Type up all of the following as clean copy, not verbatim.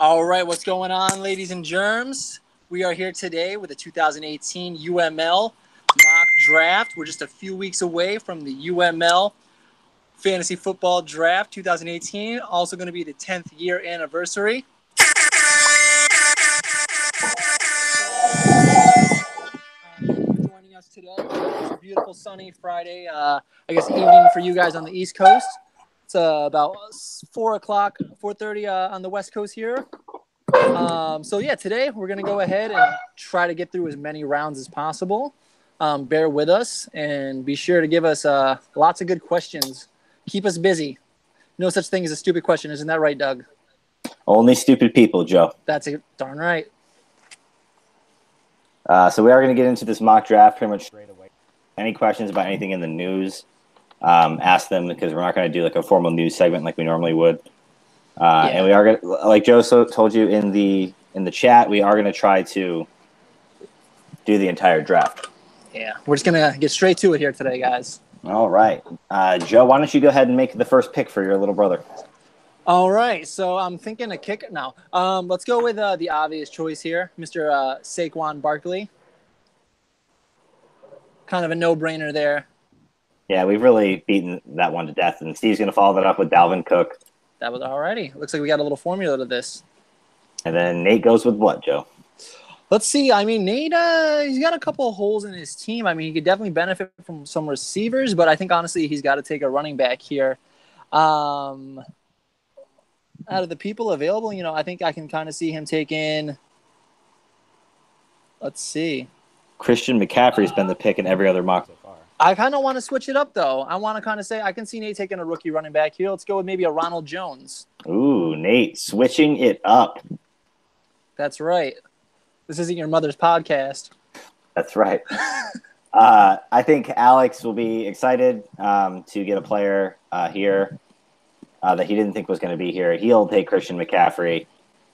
All right, what's going on, ladies and germs? We are here today with the 2018 UML mock draft. We're just a few weeks away from the UML Fantasy Football Draft 2018. Also going to be the 10th year anniversary. Joining us today. It's a beautiful sunny Friday, evening for you guys on the East Coast. It's about 4 o'clock, 4:30 on the West Coast here. Today we're going to go ahead and try to get through as many rounds as possible. Bear with us and be sure to give us lots of good questions. Keep us busy. No such thing as a stupid question. Isn't that right, Doug? Only stupid people, Joe. That's it. Darn right. So we are going to get into this mock draft pretty much straight away. Any questions about anything in the news, ask them, because we're not going to do like a formal news segment like we normally would. And we are going to, like Joe told you in the chat, we are going to try to do the entire draft. Yeah, we're just going to get straight to it here today, guys. All right. Joe, why don't you go ahead and make the first pick for your little brother? All right, so I'm thinking a kick now. Let's go with the obvious choice here, Mr. Saquon Barkley. Kind of a no-brainer there. Yeah, we've really beaten that one to death, and Steve's going to follow that up with Dalvin Cook. That was alrighty. Looks like we got a little formula to this. And then Nate goes with what, Joe? Let's see. I mean, Nate, he's got a couple of holes in his team. I mean, he could definitely benefit from some receivers, but I think, honestly, he's got to take a running back here. Out of the people available, I think I can kind of see him taking, let's see. Christian McCaffrey's been the pick in every other mock so far. I kind of want to switch it up, though. I want to kind of say I can see Nate taking a rookie running back here. Let's go with maybe a Ronald Jones. Ooh, Nate, switching it up. That's right. This isn't your mother's podcast. That's right. I think Alex will be excited to get a player here that he didn't think was going to be here. He'll take Christian McCaffrey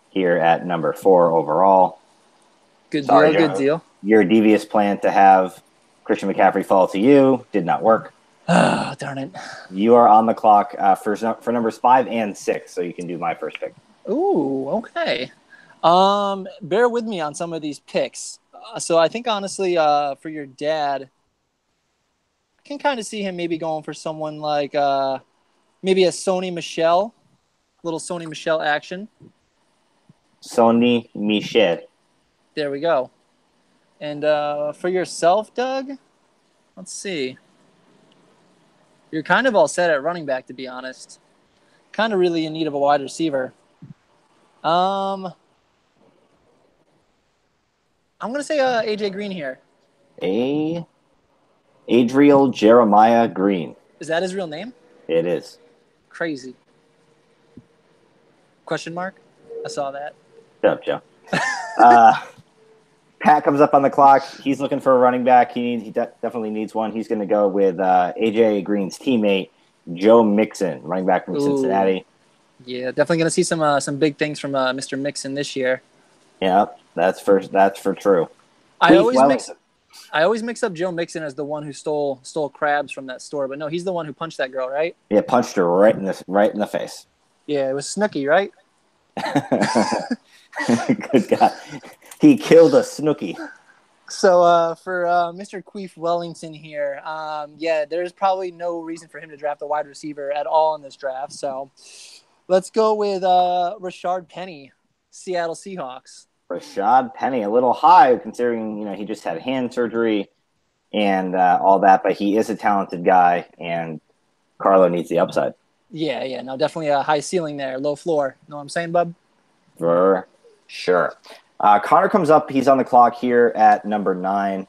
here at number 4 overall. Good deal, good deal. Your devious plan to have Christian McCaffrey fall to you did not work. Oh, darn it. You are on the clock for numbers 5 and 6, so you can do my first pick. Ooh, okay. Bear with me on some of these picks. So I think, honestly, for your dad, I can kind of see him maybe going for someone like maybe a Sony Michel, little Sony Michel action. Sony Michel. There we go. And for yourself, Doug, let's see. You're kind of all set at running back, to be honest. Kind of really in need of a wide receiver. I'm going to say A.J. Green here. Adriel Jeremiah Green. Is that his real name? It is. Crazy. Question mark? I saw that. Shut up, Joe. Pat comes up on the clock. He's looking for a running back. He definitely needs one. He's going to go with A.J. Green's teammate, Joe Mixon, running back from Cincinnati. Yeah, definitely going to see some big things from Mr. Mixon this year. Yeah, that's for true. I always mix up Joe Mixon as the one who stole crabs from that store, but no, he's the one who punched that girl, right? Yeah, punched her right in the face. Yeah, it was Snooki, right? Good God. He killed a Snooki. So for Mr. Queef Wellington here, there's probably no reason for him to draft a wide receiver at all in this draft. So let's go with Rashard Penny, Seattle Seahawks. Rashad Penny, a little high considering he just had hand surgery and all that, but he is a talented guy, and Carlo needs the upside. Yeah, no, definitely a high ceiling there, low floor. Know what I'm saying, bub? For sure. Connor comes up. He's on the clock here at number 9.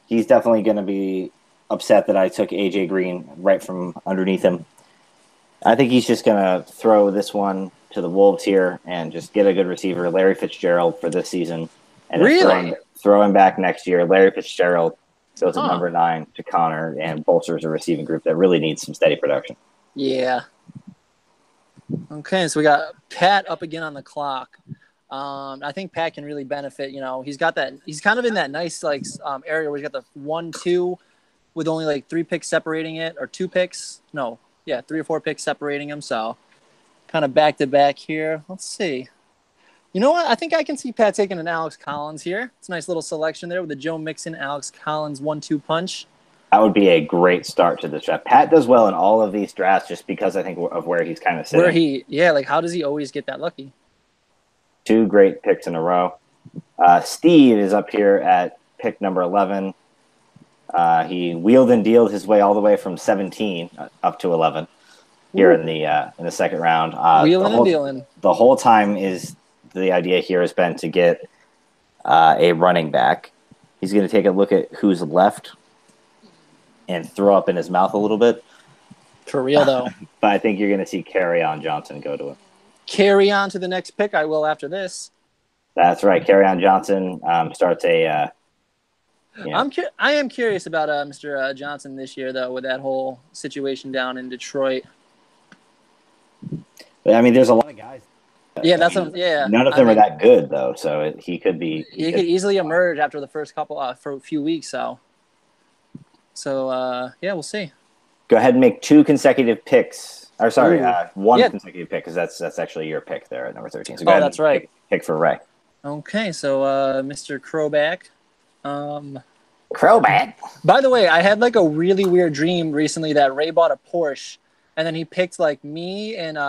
He's definitely going to be upset that I took A.J. Green right from underneath him. I think he's just going to throw this one to the Wolves here and just get a good receiver, Larry Fitzgerald, for this season. And really? Throw him back next year. Larry Fitzgerald goes at number 9 to Connor and bolsters a receiving group that really needs some steady production. Yeah. Okay, so we got Pat up again on the clock. I think Pat can really benefit. He's got that. He's kind of in that nice area where he's got the 1-2 with only 3 picks separating it, or 2 picks. No, yeah, 3 or 4 picks separating him. So kind of back to back here. Let's see. You know what? I think I can see Pat taking an Alex Collins here. It's a nice little selection there with the Joe Mixon, Alex Collins 1-2 punch. That would be a great start to the draft. Pat does well in all of these drafts just because I think of where he's kind of sitting. How does he always get that lucky? 2 great picks in a row. Steve is up here at pick number 11. He wheeled and dealed his way all the way from 17 up to 11 here in the second round. Wheeling and dealing. The whole time the idea here has been to get a running back. He's going to take a look at who's left and throw up in his mouth a little bit. For real, though. But I think you're going to see Kerryon Johnson go to him. Carry on to the next pick. I will after this. That's right. Kerryon Johnson starts a. I am curious about Mr. Johnson this year, though, with that whole situation down in Detroit. I mean, there's a lot of guys. Yeah, None of them are that good, though. So he could be. He could easily emerge after the first for a few weeks. So we'll see. Go ahead and make 2 consecutive picks. Or sorry, one consecutive pick because that's actually your pick there at number 13. So go ahead that's right. Pick for Ray. Okay, so Mr. Crowback. Crowback. By the way, I had like a really weird dream recently that Ray bought a Porsche, and then he picked like me and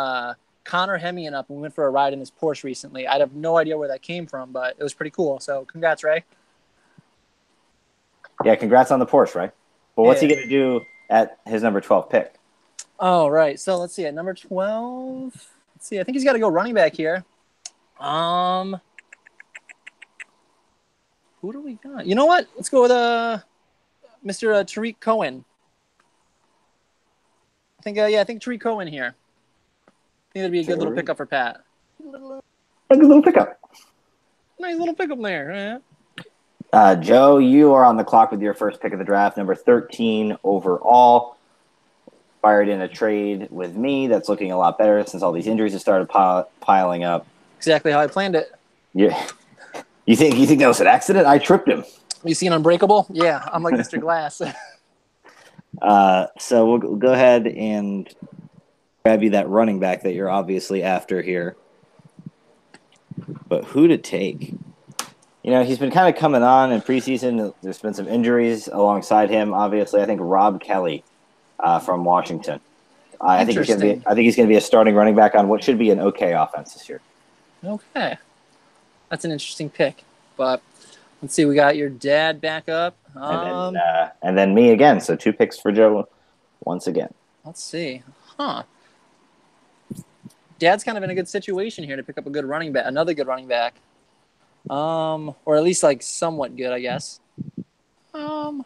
Connor Hemian up, and we went for a ride in his Porsche recently. I have no idea where that came from, but it was pretty cool. So congrats, Ray. Yeah, congrats on the Porsche, Ray. But what's he going to do at his number 12 pick? Oh, right. So let's see. At number 12, let's see. I think he's got to go running back here. Who do we got? You know what? Let's go with Mr. Tariq Cohen. I think Tariq Cohen here. I think that'd be a good little pickup for Pat. A good little pickup. Nice little pickup there. Joe, you are on the clock with your first pick of the draft, number 13 overall. Fired in a trade with me that's looking a lot better since all these injuries have started piling up. Exactly how I planned it. Yeah. You think that was an accident? I tripped him. You seen Unbreakable? Yeah, I'm like Mr. Glass. So we'll go ahead and grab you that running back that you're obviously after here. But who to take? You know, he's been kind of coming on in preseason. There's been some injuries alongside him. Obviously, I think Rob Kelly from Washington. I think he's going to be a starting running back on what should be an okay offense this year. Okay. That's an interesting pick. But let's see. We got your dad back up. And then me again. So 2 picks for Joe once again. Let's see. Dad's kind of in a good situation here to pick up a good running back, another good running back. Or at least like somewhat good, I guess. You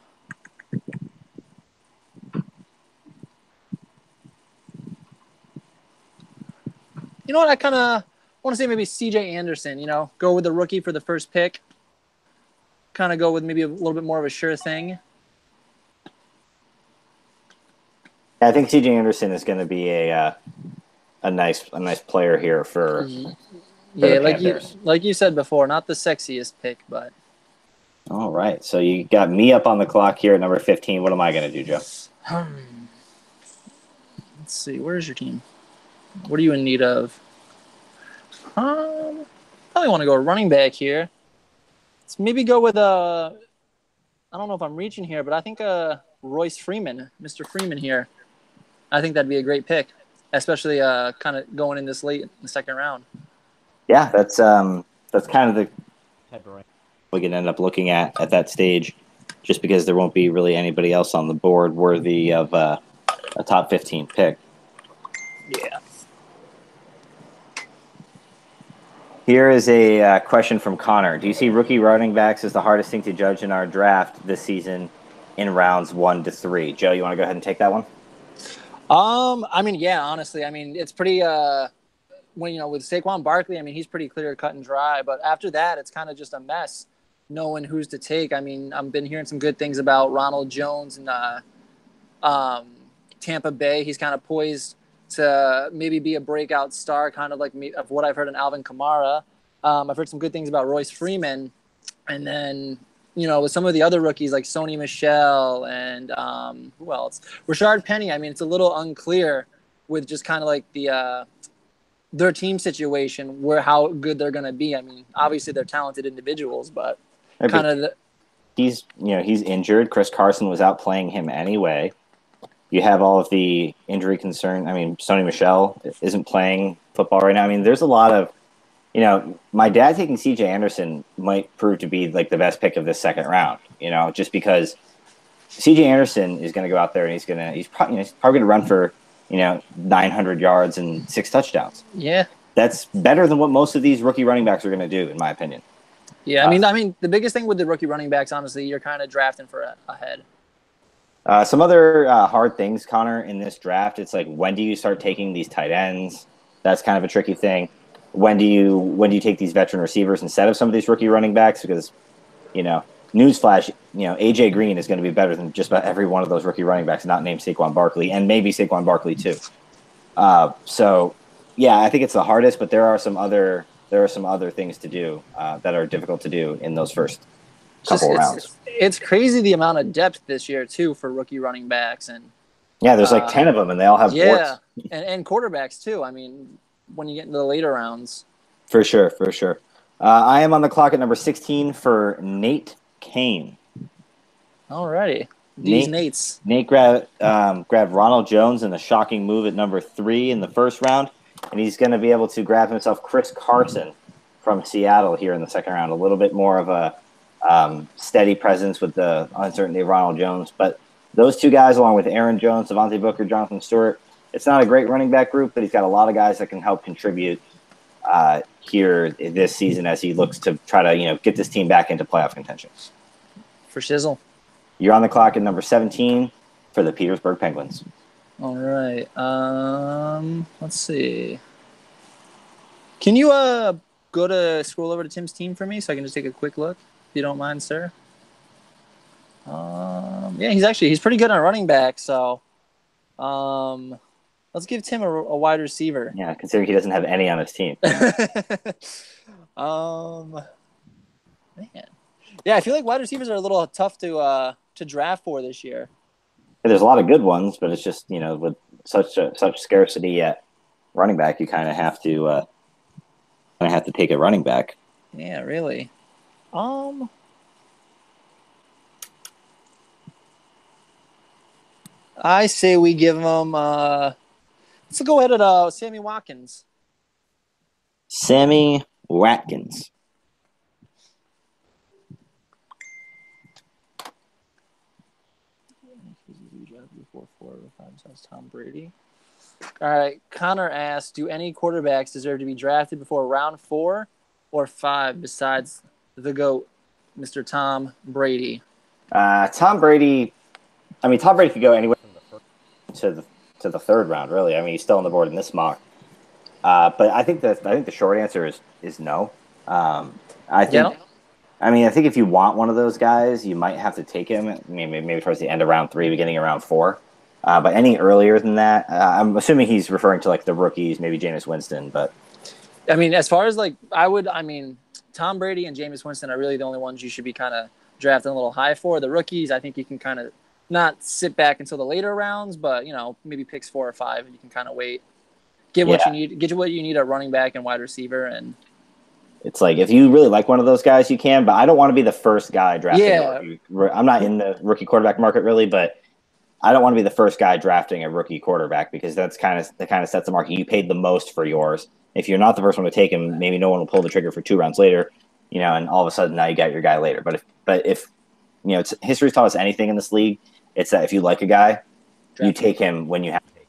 know what? I kind of want to say maybe C.J. Anderson. You know, go with the rookie for the first pick. Kind of go with maybe a little bit more of a sure thing. I think C.J. Anderson is going to be a nice player here for. Yeah, like you said before, not the sexiest pick, but. All right, so you got me up on the clock here at number 15. What am I going to do, Joe? Let's see. Where's your team? What are you in need of? Probably want to go running back here. Let's maybe go with I don't know if I'm reaching here, but I think Royce Freeman, Mr. Freeman here. I think that'd be a great pick, especially kind of going in this late in the second round. Yeah, that's kind of the type of rank we can end up looking at that stage, just because there won't be really anybody else on the board worthy of a top 15 pick. Yeah. Here is a question from Connor. Do you see rookie running backs as the hardest thing to judge in our draft this season in rounds 1 to 3? Joe, you want to go ahead and take that one? I mean, yeah, honestly, I mean, it's pretty, with Saquon Barkley, I mean, he's pretty clear cut and dry, but after that, it's kind of just a mess knowing who's to take. I mean, I've been hearing some good things about Ronald Jones and Tampa Bay. He's kind of poised to maybe be a breakout star, kind of like of what I've heard in Alvin Kamara. I've heard some good things about Royce Freeman. And then, with some of the other rookies like Sony Michel and who else? Rashard Penny. I mean, it's a little unclear with just kind of like the their team situation, where how good they're going to be. I mean, obviously they're talented individuals, but kind of he's injured. Chris Carson was out playing him anyway. You have all of the injury concern. I mean, Sony Michel isn't playing football right now. I mean, there's a lot of, my dad taking C.J. Anderson might prove to be like the best pick of this second round. Just because C.J. Anderson is going to go out there and he's probably going to run for 900 yards and 6 touchdowns. Yeah, that's better than what most of these rookie running backs are going to do, in my opinion. Yeah, I mean, the biggest thing with the rookie running backs, honestly, you're kind of drafting for ahead. Some other hard things, Connor, in this draft, it's like, when do you start taking these tight ends? That's kind of a tricky thing. When do you take these veteran receivers instead of some of these rookie running backs? Because, newsflash, AJ Green is going to be better than just about every one of those rookie running backs not named Saquon Barkley, and maybe Saquon Barkley too. So, yeah, I think it's the hardest, but there are some other things to do that are difficult to do in those first couple rounds. It's crazy the amount of depth this year too for rookie running backs, and yeah, there's like 10 of them, and they all have warts. and quarterbacks too. I mean, when you get into the later rounds, for sure. I am on the clock at number 16 for Nate Kane. Alrighty, Nates. Nate grabbed Ronald Jones in a shocking move at number 3 in the first round, and he's going to be able to grab himself Chris Carson from Seattle here in the second round. A little bit more of a steady presence with the uncertainty of Ronald Jones. But those two guys, along with Aaron Jones, Devontae Booker, Jonathan Stewart, it's not a great running back group, but he's got a lot of guys that can help contribute here this season as he looks to try to get this team back into playoff contention. For shizzle. You're on the clock at number 17 for the Petersburg Penguins. All right. Let's see. Can you scroll over to Tim's team for me so I can just take a quick look, if you don't mind, sir? Yeah, he's pretty good on running back, so let's give Tim a wide receiver. Yeah, considering he doesn't have any on his team. Man. Yeah, I feel like wide receivers are a little tough to draft for this year. There's a lot of good ones, but it's just, with such scarcity at running back, you kind of have to take a running back. Yeah, really. I say we give him. Let's go ahead at Sammy Watkins. Sammy Watkins. Tom Brady. All right, Connor asked, do any quarterbacks deserve to be drafted before round 4 or 5 besides the GOAT, Mr. Tom Brady? Tom Brady could go anywhere from the first to the third round, really. I mean, he's still on the board in this mock. But I think the short answer is no. I think if you want one of those guys, you might have to take him maybe towards the end of round 3, beginning of round 4. But any earlier than that, I'm assuming he's referring to like the rookies, maybe Jameis Winston. But I mean, as far as Tom Brady and Jameis Winston are really the only ones you should be kind of drafting a little high for. The rookies, I think you can kind of not sit back until the later rounds, but maybe picks 4 or 5, you can kind of wait, get what you need at running back and wide receiver, and it's like if you really like one of those guys, you can. But I don't want to be the first guy drafting. Yeah. I'm not in the rookie quarterback market really, but I don't want to be the first guy drafting a rookie quarterback because that kind of sets the market. You paid the most for yours. If you're not the first one to take him, maybe no one will pull the trigger for 2 rounds later, and all of a sudden now you got your guy later. But if history's taught us anything in this league, it's that if you like a guy, you take him when you have to take him.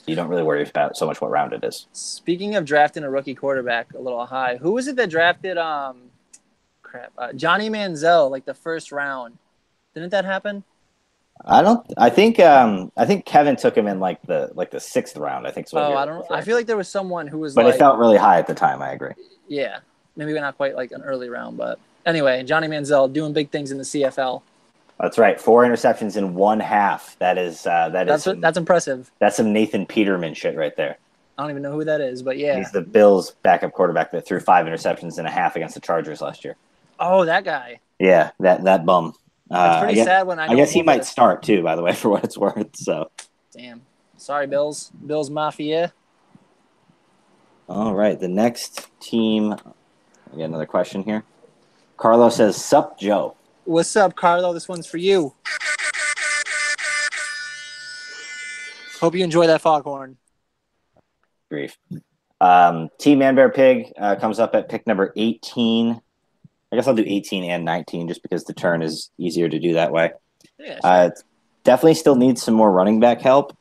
You don't really worry about so much what round it is. Speaking of drafting a rookie quarterback a little high, who was it that drafted Johnny Manziel like the first round? Didn't that happen? I think Kevin took him in like the 6th round. I think. I feel like there was someone who was. But it felt really high at the time. I agree. Yeah, maybe not quite like an early round, but anyway, Johnny Manziel doing big things in the CFL. That's right. 4 interceptions in 1 half. That's impressive. That's some Nathan Peterman shit right there. I don't even know who that is, but yeah, he's the Bills' backup quarterback that threw 5 interceptions in a half against the Chargers last year. Oh, that guy. Yeah, that bum. It's pretty sad when I guess he might start too, by the way, for what it's worth. So, damn. Sorry, Bills Mafia. All right, the next team. I got another question here. Carlo says, "Sup, Joe." What's up, Carlo? This one's for you. Hope you enjoy that foghorn. Grief. Team Man Bear Pig comes up at pick number 18. I guess I'll do 18 and 19 just because the turn is easier to do that way. Yeah, sure. Definitely still needs some more running back help.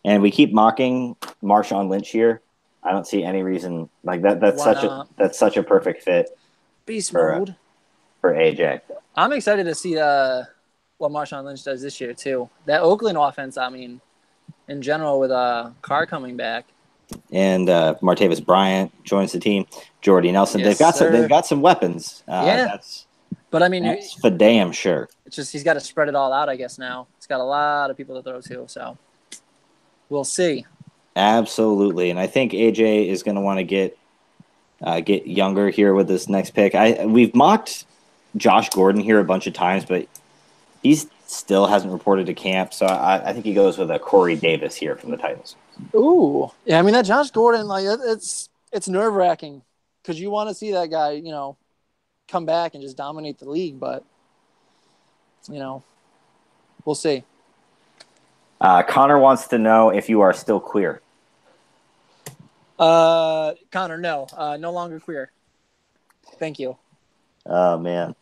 And we keep mocking Marshawn Lynch here. I don't see any reason like that. That's such a perfect fit Beast mode for AJ. I'm excited to see what Marshawn Lynch does this year too. That Oakland offense, I mean, in general, with Carr coming back, and Martavis Bryant joins the team. Jordy Nelson. Yes, they've got some weapons. Yeah, but I mean, that's for damn sure. It's just he's got to spread it all out, I guess. Now he's got a lot of people to throw to, so we'll see. Absolutely, and I think AJ is going to want to get younger here with this next pick. We've mocked Josh Gordon here a bunch of times, but he's still hasn't reported to camp, so I think he goes with a Corey Davis here from the Titans. Ooh, yeah. I mean, that Josh Gordon, like it's nerve wracking because you want to see that guy, come back and just dominate the league, but we'll see. Connor wants to know if you are still queer. Connor, no, no longer queer. Thank you. Oh man.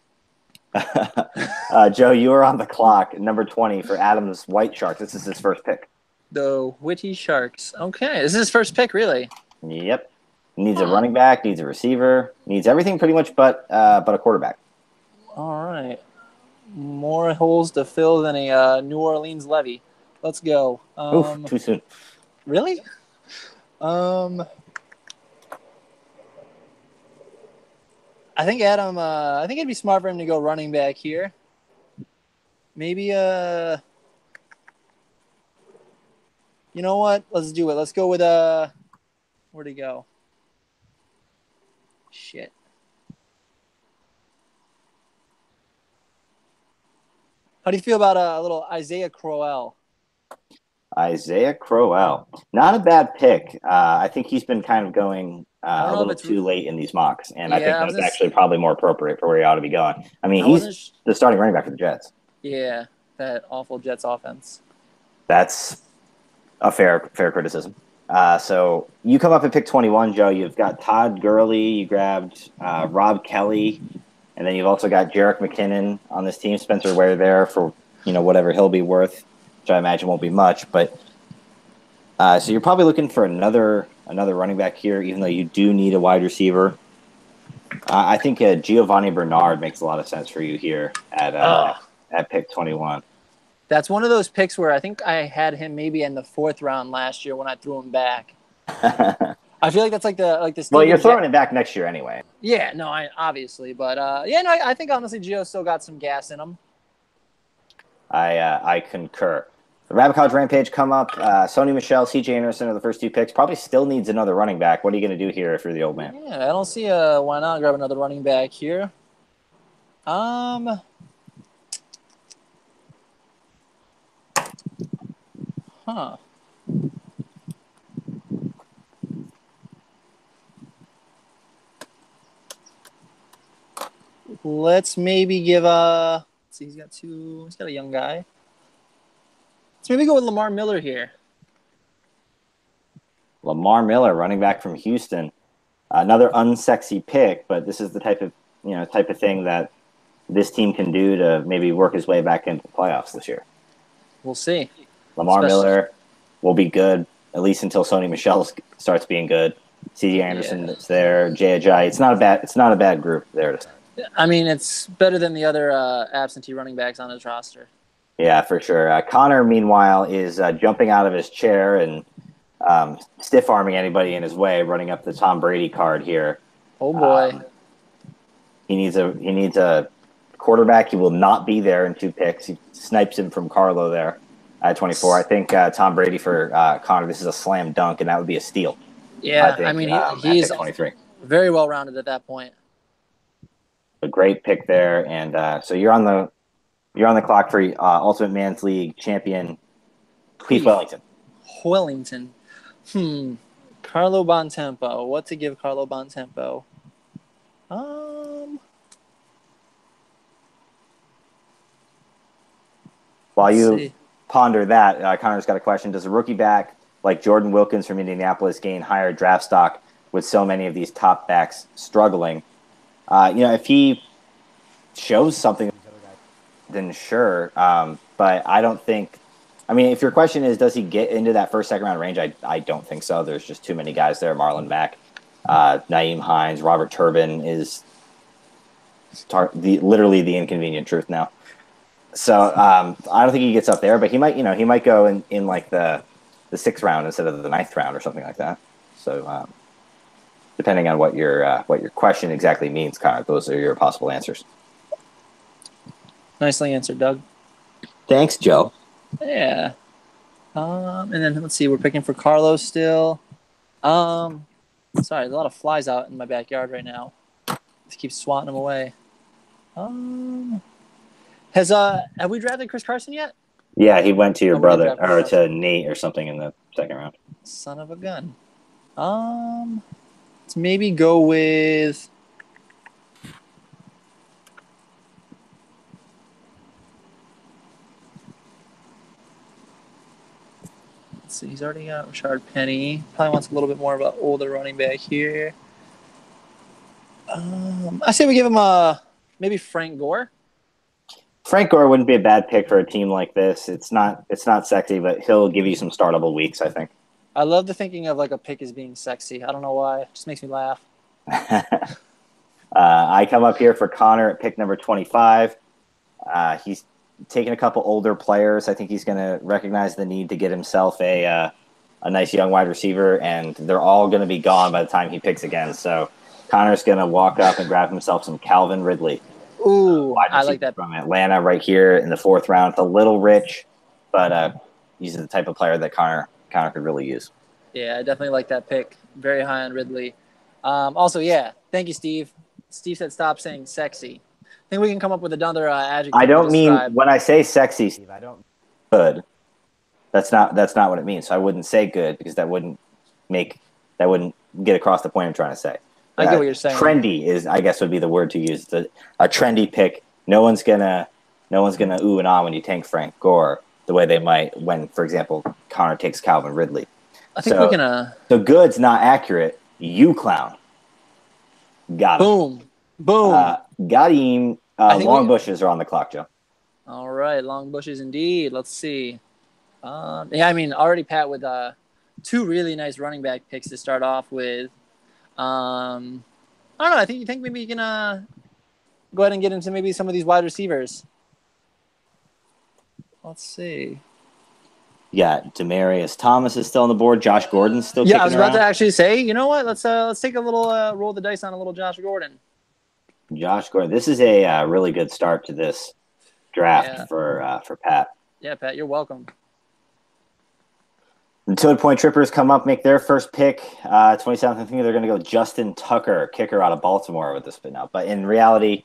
Joe, you are on the clock, number 20 for Adam's White Shark. This is his first pick. The Witty Sharks. Okay, this is his first pick, really. Yep. Needs a running back, needs a receiver, needs everything pretty much but a quarterback. All right. More holes to fill than a New Orleans levee. Let's go. Oof, too soon. Really? I think Adam. I think it'd be smart for him to go running back here. Maybe. You know what? Let's do it. Let's go with Where'd he go? Shit. How do you feel about a little Isaiah Crowell? Isaiah Crowell. Not a bad pick. I think he's been kind of going a little too late in these mocks, and I think that's actually probably more appropriate for where he ought to be going. I mean, he's the starting running back for the Jets. Yeah, that awful Jets offense. That's a fair criticism. So you come up at pick 21, Joe. You've got Todd Gurley. You grabbed Rob Kelly. And then you've also got Jerick McKinnon on this team. Spencer Ware there for, whatever he'll be worth, which I imagine won't be much. But so you're probably looking for another running back here, even though you do need a wide receiver. I think Giovanni Bernard makes a lot of sense for you here at pick 21. That's one of those picks where I think I had him maybe in the 4th round last year when I threw him back. I feel like that's like the. Well, you're throwing it back next year anyway. Yeah, no, obviously, but I think honestly Gio still got some gas in him. I concur. The Rabbit College Rampage come up. Sony Michel, C.J. Anderson are the first 2 picks. Probably still needs another running back. What are you going to do here if you're the old man? Yeah, I don't see why not grab another running back here. Let's maybe give let's see, he's got a young guy. Let's maybe go with Lamar Miller here. Lamar Miller, running back from Houston. Another unsexy pick, but this is the type of thing that this team can do to maybe work his way back into the playoffs this year. We'll see. Lamar Miller will be good, at least until Sony Michel starts being good. C.J. Anderson is there. Jay Ajayi. It's not a bad group there. I mean, it's better than the other absentee running backs on his roster. Yeah, for sure. Connor, meanwhile, is jumping out of his chair and stiff-arming anybody in his way, running up the Tom Brady card here. Oh, boy. He needs a quarterback. He will not be there in 2 picks. He snipes him from Carlo there at 24. I think Tom Brady for Connor, this is a slam dunk, and that would be a steal. Yeah, I mean, he's 23. Very well-rounded at that point. A great pick there, and so you're on the clock for Ultimate Man's League champion Keith Wellington. Wellington. Carlo Bontempo. What to give Carlo Bontempo? While you see. ponder that, Connor's got a question. Does a rookie back like Jordan Wilkins from Indianapolis gain higher draft stock with so many of these top backs struggling? If he shows something, then sure. But I don't think. I mean, if your question is, does he get into that first, second round range? I don't think so. There's just too many guys there. Marlon Mack, Naeem Hines, Robert Turbin is literally the inconvenient truth now. So I don't think he gets up there, but he might go in like the 6th round instead of the 9th round or something like that. So depending on what your question exactly means, Connor, those are your possible answers. Nicely answered, Doug. Thanks, Joe. Yeah. And then let's see, we're picking for Carlos still. Sorry, there's a lot of flies out in my backyard right now. Just keep swatting them away. Have we drafted Chris Carson yet? Yeah, he went to your brother or Carson. to Nate or something in the 2nd round. Son of a gun. Let's maybe go with. Let's see, he's already got Rashard Penny. Probably wants a little bit more of an older running back here. I say we give him maybe Frank Gore. Frank Gore wouldn't be a bad pick for a team like this. It's not sexy, but he'll give you some startable weeks, I think. I love the thinking of like a pick as being sexy. I don't know why. It just makes me laugh. I come up here for Connor at pick number 25. He's taking a couple older players. I think he's going to recognize the need to get himself a nice young wide receiver, and they're all going to be gone by the time he picks again. So Connor's going to walk up and grab himself some Calvin Ridley. Ooh, I like that. From Atlanta right here in the 4th round. It's a little rich, but he's the type of player that Connor could really use. Yeah, I definitely like that pick. Very high on Ridley. Also, yeah, thank you, Steve. Steve said stop saying sexy. I think we can come up with another adjective. I don't mean when I say sexy, Steve. I don't mean good. That's not what it means. So I wouldn't say good because that wouldn't get across the point I'm trying to say. I get what you're saying. Trendy is, I guess, would be the word to use. A trendy pick. No one's gonna ooh and ah when you tank Frank Gore the way they might when, for example, Connor takes Calvin Ridley. I think we can. So good's not accurate. You clown. Got him. Boom. Got him. Long bushes are on the clock, Joe. All right, long bushes indeed. Let's see. I mean, already Pat with 2 really nice running back picks to start off with. I don't know. I think maybe you can go ahead and get into maybe some of these wide receivers. Let's see. Yeah, Demaryius Thomas is still on the board. Josh Gordon's still. Yeah, I was about to actually say. You know what? Let's take a little roll the dice on a little Josh Gordon. Josh Gordon. This is a really good start to this draft for Pat. Yeah, Pat, you're welcome. The Toad Point Trippers come up, make their first pick. 27th, I think they're going to go Justin Tucker, kicker out of Baltimore with this spin out. But in reality,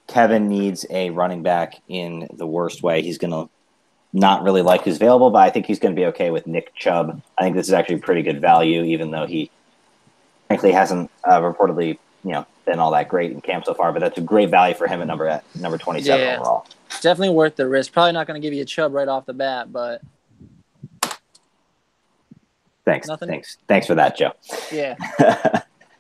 Kevin needs a running back in the worst way. He's going to not really like who's available, but I think he's going to be okay with Nick Chubb. I think this is actually pretty good value, even though he frankly hasn't reportedly been all that great in camp so far. But that's a great value for him at number 27 overall. Definitely worth the risk. Probably not going to give you a Chubb right off the bat, but thanks for that, Joe. Yeah.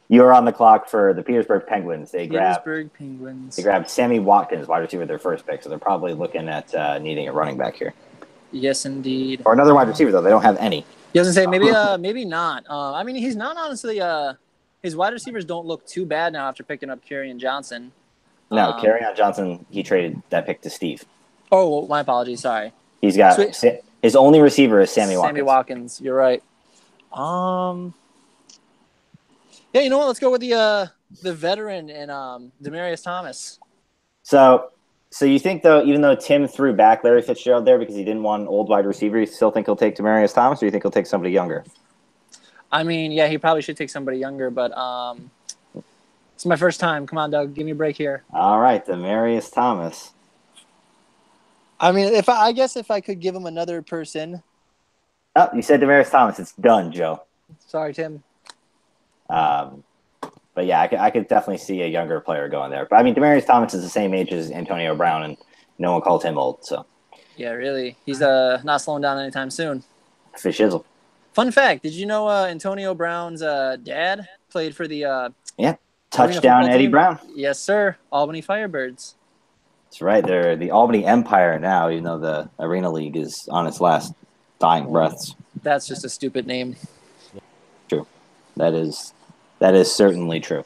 You're on the clock for the Petersburg Penguins. They grabbed Sammy Watkins, wide receiver, their first pick. So they're probably looking at needing a running back here. Yes, indeed. Or another wide receiver, though. They don't have any. He doesn't say maybe not. I mean, he's not honestly. His wide receivers don't look too bad now after picking up Kerryon Johnson. No, Kerryon Johnson. He traded that pick to Steve. Oh, well, my apologies. Sorry. He's got his only receiver is Sammy Watkins. Sammy Watkins. You're right. Yeah, you know what? Let's go with the veteran and Demaryius Thomas. So you think, though, even though Tim threw back Larry Fitzgerald there because he didn't want an old wide receiver, you still think he'll take Demaryius Thomas, or you think he'll take somebody younger? I mean, yeah, he probably should take somebody younger, but it's my first time. Come on, Doug, give me a break here. All right, Demaryius Thomas. I mean, I guess if I could give him another person. Oh, you said Demaryius Thomas. It's done, Joe. Sorry, Tim. But yeah, I could definitely see a younger player going there. But I mean, Demaryius Thomas is the same age as Antonio Brown, and no one called him old. So Yeah, really. He's not slowing down anytime soon. fish shizzle. Fun fact: did you know Antonio Brown's dad played for the Yeah, Arena touchdown football Eddie team? Brown. Yes, sir. Albany Firebirds. That's right. They're the Albany Empire now, even though the Arena League is on its last dying breaths. That's just a stupid name. True. That is certainly true.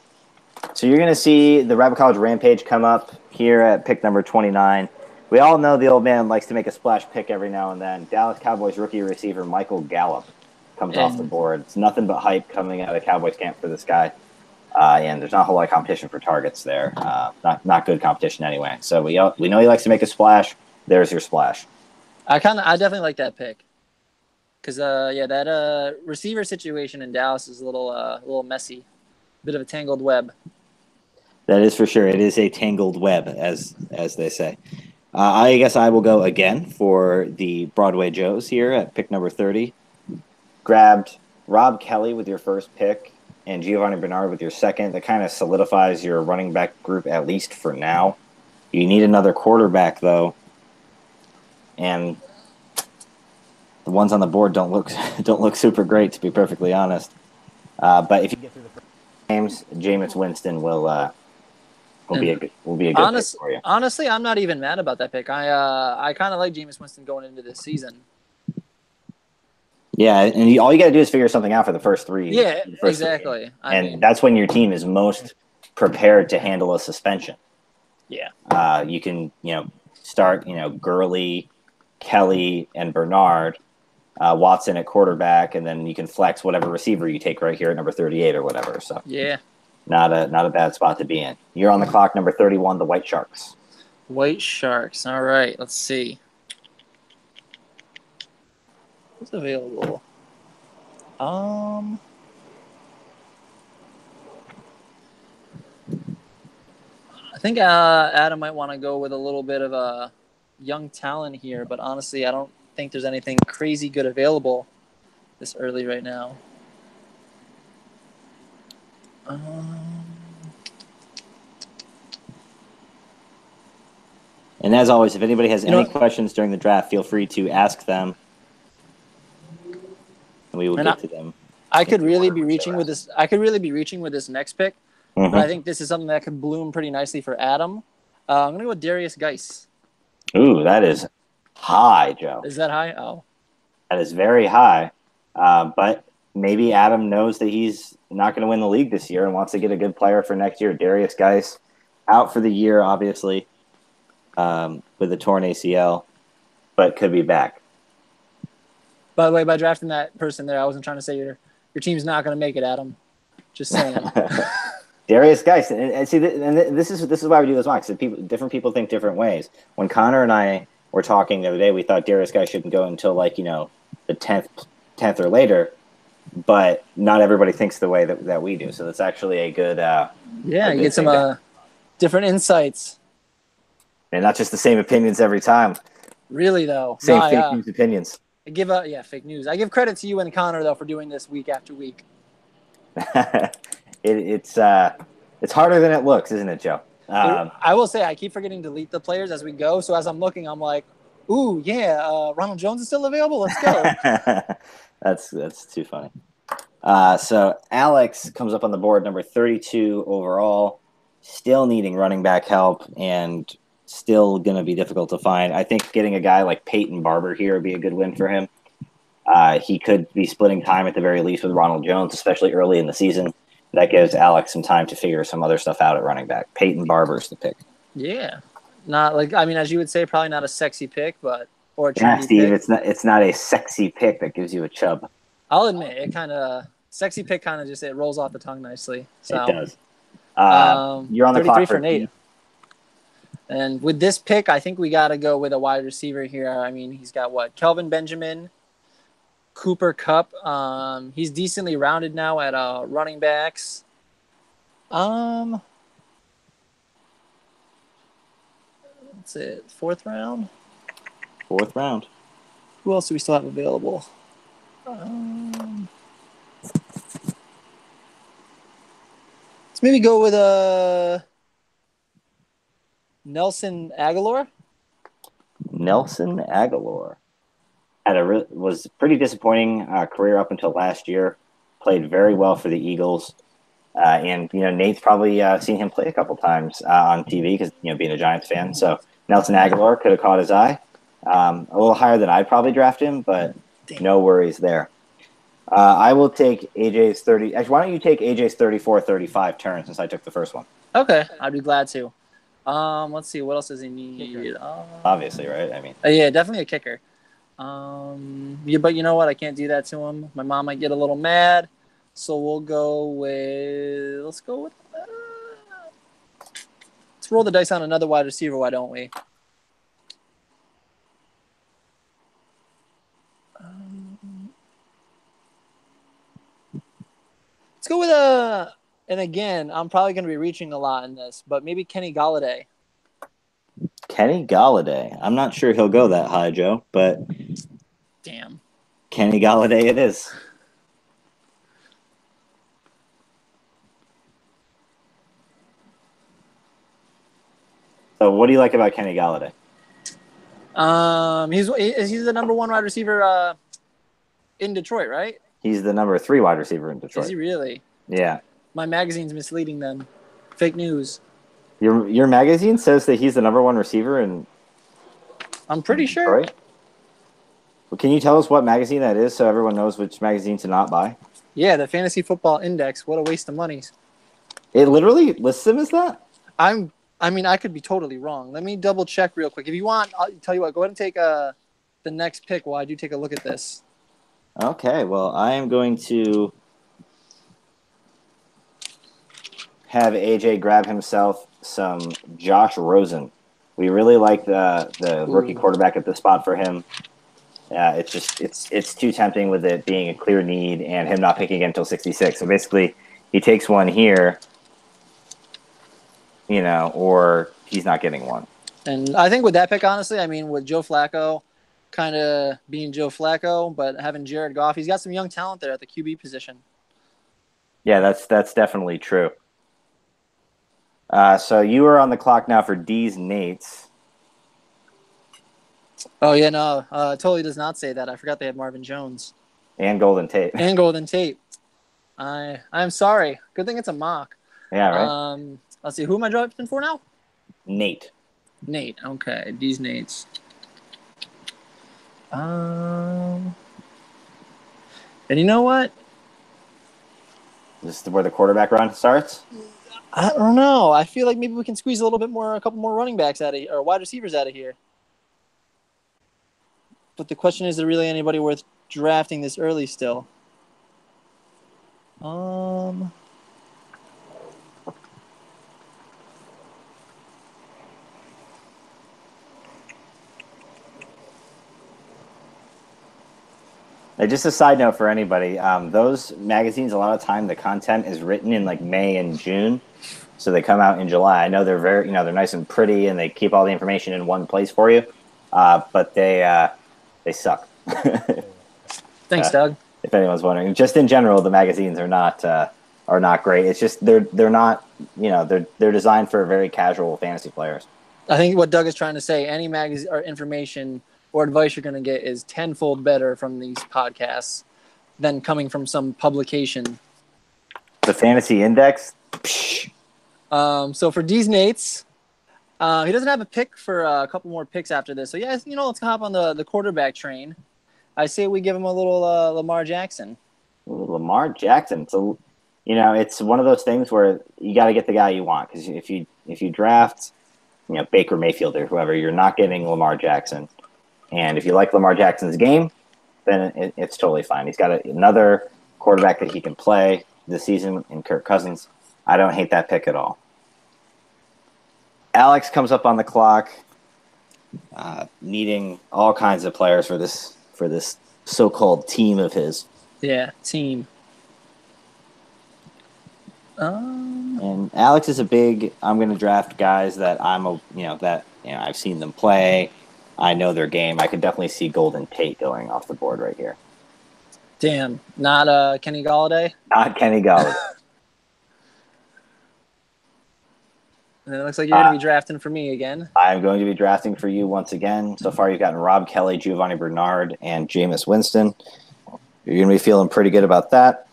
So you're going to see the Rabbit College Rampage come up here at pick number 29. We all know the old man likes to make a splash pick every now and then. Dallas Cowboys rookie receiver Michael Gallup comes off the board. It's nothing but hype coming out of Cowboys camp for this guy. And there's not a whole lot of competition for targets there. Not good competition anyway. So we know he likes to make a splash. There's your splash. I definitely like that pick. Because that receiver situation in Dallas is a little messy, bit of a tangled web. That is for sure. It is a tangled web, as they say. I guess I will go again for the Broadway Joes here at pick number 30. Grabbed Rob Kelly with your first pick and Giovanni Bernard with your second. That kind of solidifies your running back group, at least for now. You need another quarterback, though, and the ones on the board don't look super great, to be perfectly honest. But if you get through the first games, Jameis Winston will be a good pick for you. Honestly, I'm not even mad about that pick. I kind of like Jameis Winston going into this season. Yeah, and all you got to do is figure something out for the first three. Yeah, exactly. And that's when your team is most prepared to handle a suspension. Yeah. You can start Gurley, Kelly, and Bernard. Watson at quarterback, and then you can flex whatever receiver you take right here at number 38 or whatever. So yeah, not a bad spot to be in. You're on the clock, number 31, the White Sharks. White Sharks. All right, let's see. What's available? I think Adam might want to go with a little bit of a young talent here, but honestly, I don't think there's anything crazy good available this early right now. And as always, if anybody has any questions during the draft, feel free to ask them. And we will get to them. I could really be reaching with this. I could really be reaching with this next pick, but I think this is something that could bloom pretty nicely for Adam. I'm gonna go with Darius Geis. Ooh, that is high, Joe. Is that high? Oh, that is very high. But maybe Adam knows that he's not going to win the league this year and wants to get a good player for next year. Darius Geis out for the year, obviously, with a torn ACL, but could be back. By the way, by drafting that person there, I wasn't trying to say your team's not going to make it, Adam. Just saying. Darius Geis, and see, this is why we do this mock. So different people think different ways. When Connor and I were talking the other day, we thought Darius Geis shouldn't go until the 10th or later, but not everybody thinks the way that we do. So that's actually a good. You get some different insights. And not just the same opinions every time. Really, though. Same fake news opinions. I give fake news. I give credit to you and Connor, though, for doing this week after week. It's harder than it looks, isn't it, Joe? I will say I keep forgetting to delete the players as we go. So as I'm looking, I'm like, ooh, yeah, Ronald Jones is still available. Let's go. That's too funny. So Alex comes up on the board, number 32 overall, still needing running back help and still going to be difficult to find. I think getting a guy like Peyton Barber here would be a good win for him. He could be splitting time at the very least with Ronald Jones, especially early in the season. That gives Alex some time to figure some other stuff out at running back. Peyton Barber's the pick. Yeah. Not like, I mean, as you would say, probably not a sexy pick, or a trendy Steve, pick. It's not a sexy pick that gives you a chub. I'll admit, it kind of sexy pick kind of just it rolls off the tongue nicely. So it does. You're on the clock for Nate. And with this pick, I think we got to go with a wide receiver here. I mean, he's got Kelvin Benjamin, Cooper Kupp. He's decently rounded now at running backs. That's it. Fourth round. Who else do we still have available? Let's maybe go with Nelson Aguilar. Nelson Aguilar was pretty disappointing career up until last year. Played very well for the Eagles. And Nate's probably seen him play a couple times on TV because being a Giants fan. So Nelson Aguilar could have caught his eye. A little higher than I'd probably draft him, but no worries there. I will take AJ's 30. Actually, why don't you take AJ's 34-35 turn since I took the first one? Okay, I'd be glad to. Let's see, what else does he need? Obviously, right? I mean, yeah, definitely a kicker. Yeah, but you know what? I can't do that to him. My mom might get a little mad. So we'll go with. Let's roll the dice on another wide receiver. Why don't we? Let's go with And again, I'm probably going to be reaching a lot in this, but maybe Kenny Golladay. Kenny Golladay. I'm not sure he'll go that high, Joe, but damn, Kenny Golladay it is. So what do you like about Kenny Golladay? He's the number one wide receiver in Detroit, right? He's the number 3 wide receiver in Detroit. Is he really? Yeah. My magazine's misleading them. Fake news. Your magazine says that he's the number 1 receiver in I'm pretty sure. Detroit? Well, can you tell us what magazine that is so everyone knows which magazine to not buy? Yeah, the Fantasy Football Index. What a waste of money. It literally lists him as that? I could be totally wrong. Let me double check real quick. If you want, I'll tell you what. Go ahead and take the next pick while I do take a look at this. Okay, well, I am going to have AJ grab himself some Josh Rosen. We really like the rookie quarterback at the spot for him. It's too tempting with it being a clear need and him not picking again until 66. So basically, he takes one here, or he's not getting one. And I think with that pick, honestly, with Joe Flacco kind of being Joe Flacco, but having Jared Goff, he's got some young talent there at the QB position. Yeah, that's definitely true. So you are on the clock now for D's Nates. Oh, yeah, no. Totally does not say that. I forgot they had Marvin Jones. And Golden Tate. I'm sorry. Good thing it's a mock. Yeah, right? Let's see. Who am I drafting for now? Nate. Okay. These Nates. And you know what? This is where the quarterback run starts? I don't know. I feel like maybe we can squeeze a couple more running backs out of here, or wide receivers out of here. But the question is there really anybody worth drafting this early still? Just a side note for anybody, those magazines, a lot of time, the content is written in like May and June, so they come out in July. I know they're very, they're nice and pretty, and they keep all the information in one place for you, but they suck. Thanks, Doug. If anyone's wondering, just in general, the magazines are not great. It's just they're not, they're designed for very casual fantasy players. I think what Doug is trying to say, any magazine or information or advice you're going to get is tenfold better from these podcasts than coming from some publication. The Fantasy Index. So for D's Nates, he doesn't have a pick for a couple more picks after this. So yeah, let's hop on the quarterback train. I say we give him a little Lamar Jackson. Lamar Jackson. So it's one of those things where you got to get the guy you want, because if you draft Baker Mayfield or whoever, you're not getting Lamar Jackson. And if you like Lamar Jackson's game, then it's totally fine. He's got another quarterback that he can play this season in Kirk Cousins. I don't hate that pick at all. Alex comes up on the clock, needing all kinds of players for this so-called team of his. Yeah, team. And Alex is I'm going to draft guys that I've seen them play. I know their game. I could definitely see Golden Tate going off the board right here. Damn, not Kenny Golladay? Not Kenny Golladay. And it looks like you're going to be drafting for me again. I'm going to be drafting for you once again. So far, you've gotten Rob Kelly, Giovanni Bernard, and Jameis Winston. You're going to be feeling pretty good about that.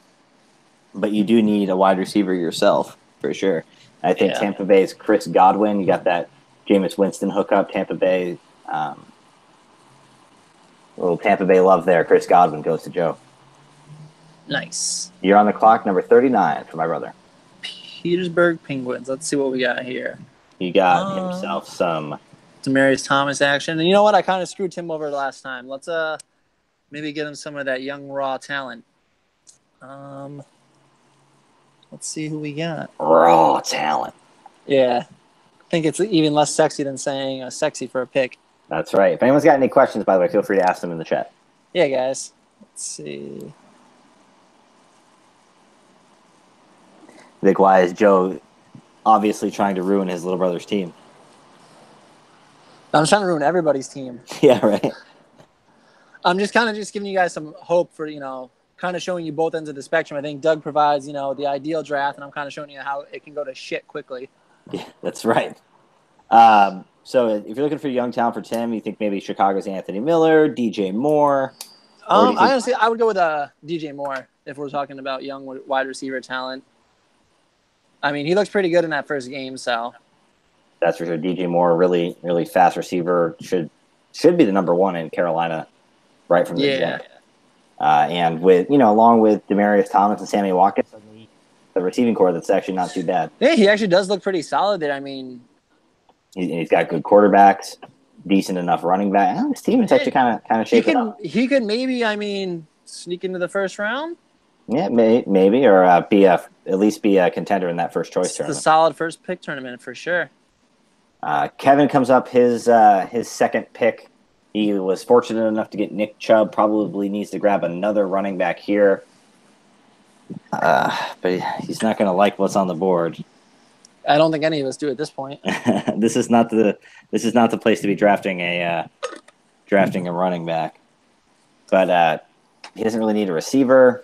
But you do need a wide receiver yourself, for sure. I think Tampa Bay's Chris Godwin. You got that Jameis Winston hookup. Tampa Bay, little Tampa Bay love there. Chris Godwin goes to Joe. Nice. You're on the clock, number 39 for my brother. Petersburg Penguins. Let's see what we got here. He got himself some Demarius Thomas action. And you know what? I kind of screwed Tim over last time. Let's maybe get him some of that young raw talent. Let's see who we got. Raw talent. Yeah. I think it's even less sexy than saying sexy for a pick. That's right. If anyone's got any questions, by the way, feel free to ask them in the chat. Yeah, guys. Let's see. Vic, why is Joe obviously trying to ruin his little brother's team? I'm trying to ruin everybody's team. Yeah, right. I'm just kind of giving you guys some hope for, kind of showing you both ends of the spectrum. I think Doug provides, the ideal draft, and I'm kind of showing you how it can go to shit quickly. Yeah, that's right. So if you're looking for young talent for Tim, you think maybe Chicago's Anthony Miller, DJ Moore? Honestly, I would go with DJ Moore if we're talking about young wide receiver talent. I mean, he looks pretty good in that first game, so. That's for sure. DJ Moore, really, really fast receiver, should be the number one in Carolina right from the jump. And with along with Demarius Thomas and Sammy Watkins, the receiving core, that's actually not too bad. Yeah, he actually does look pretty solid there. I mean, he's got good quarterbacks, decent enough running back. His team is actually kind of shaping up. He could maybe, sneak into the first round. Yeah, maybe, or at least be a contender in that first choice tournament. It's a solid first pick tournament for sure. Kevin comes up his second pick. He was fortunate enough to get Nick Chubb. Probably needs to grab another running back here, but he's not going to like what's on the board. I don't think any of us do at this point. This is not the place to be drafting a running back. But he doesn't really need a receiver.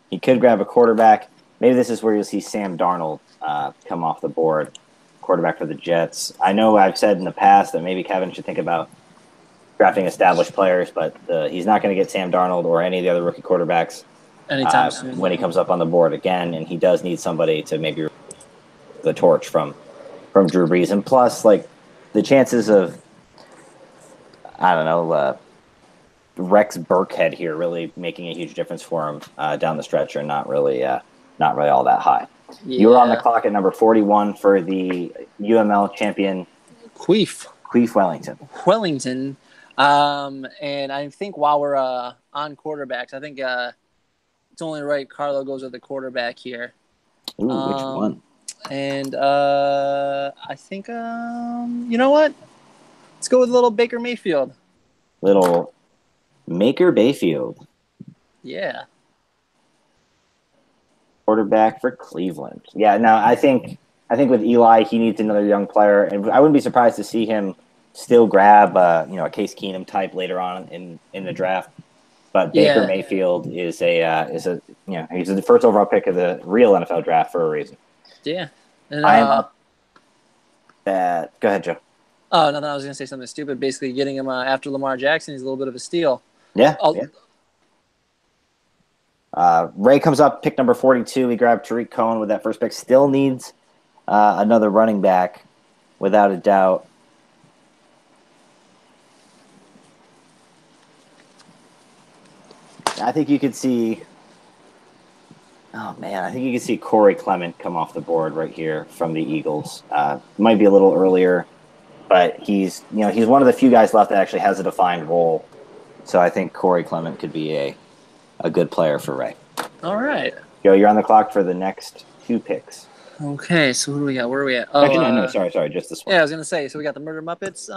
He could grab a quarterback. Maybe this is where you'll see Sam Darnold come off the board, quarterback for the Jets. I know I've said in the past that maybe Kevin should think about drafting established players, but he's not going to get Sam Darnold or any of the other rookie quarterbacks anytime soon when he comes up on the board again, and he does need somebody to maybe the torch from Drew Brees. And plus, like, the chances of, I don't know, Rex Burkhead here really making a huge difference for him down the stretch are not really all that high. Yeah. You were on the clock at number 41 for the UML champion Queef Wellington. And I think while we're on quarterbacks, I think it's only right Carlo goes with the quarterback here. Ooh, which one? And I think you know what? Let's go with little Baker Mayfield. Little Maker Bayfield. Yeah. Quarterback for Cleveland. Yeah, no, I think with Eli, he needs another young player, and I wouldn't be surprised to see him still grab a Case Keenum type later on in the draft. But Baker Mayfield is he's the first overall pick of the real NFL draft for a reason. Yeah. And, I am up at. Go ahead, Joe. Oh, nothing. I was going to say something stupid. Basically, getting him after Lamar Jackson, he's a little bit of a steal. Yeah. Ray comes up, pick number 42. We grabbed Tariq Cohen with that first pick. Still needs another running back, without a doubt. I think you could see. Oh man, I think you could see Corey Clement come off the board right here from the Eagles. Might be a little earlier, but he's one of the few guys left that actually has a defined role. So I think Corey Clement could be a good player for Ray. All right. Joe, you're on the clock for the next two picks. Okay, so who do we got? Where are we at? Oh, actually, no, sorry, just this one. Yeah, I was going to say, so we got the Murder Muppets.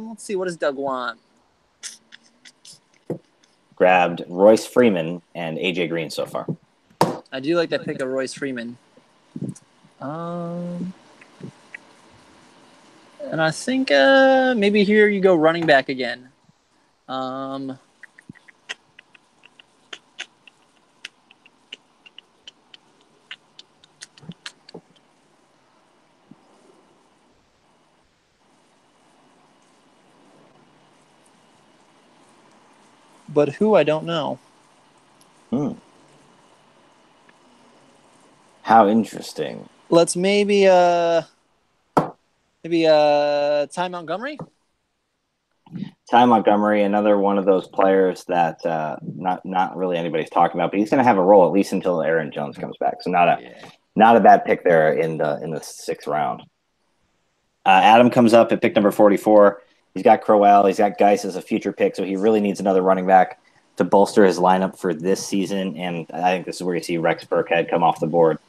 Let's see, what does Doug want? Grabbed Royce Freeman and AJ Green so far. I do like that pick of Royce Freeman. And I think maybe here you go running back again. but who I don't know. How interesting. Let's maybe Ty Montgomery. Ty Montgomery, another one of those players that not really anybody's talking about, but he's going to have a role at least until Aaron Jones comes back. So not a bad pick there in the sixth round. Adam comes up at pick number 44. He's got Crowell. He's got Geis as a future pick, so he really needs another running back to bolster his lineup for this season. And I think this is where you see Rex Burkhead come off the board.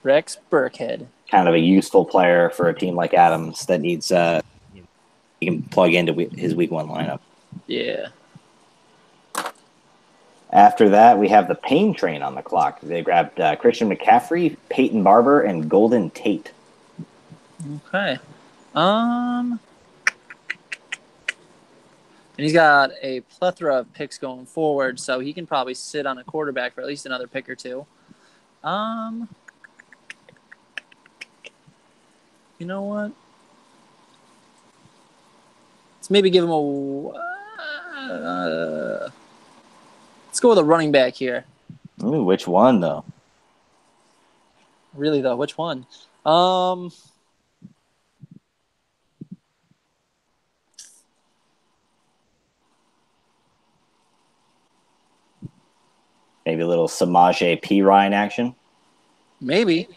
Rex Burkhead, kind of a useful player for a team like Adams that needs he can plug into his week one lineup. Yeah. After that, we have the Pain Train on the clock. They grabbed Christian McCaffrey, Peyton Barber, and Golden Tate. Okay. And he's got a plethora of picks going forward, so he can probably sit on a quarterback for at least another pick or two. You know what? Let's maybe give him let's go with a running back here. Ooh, which one, though? Really, though, which one? Maybe a little Samaje Perine action? Maybe.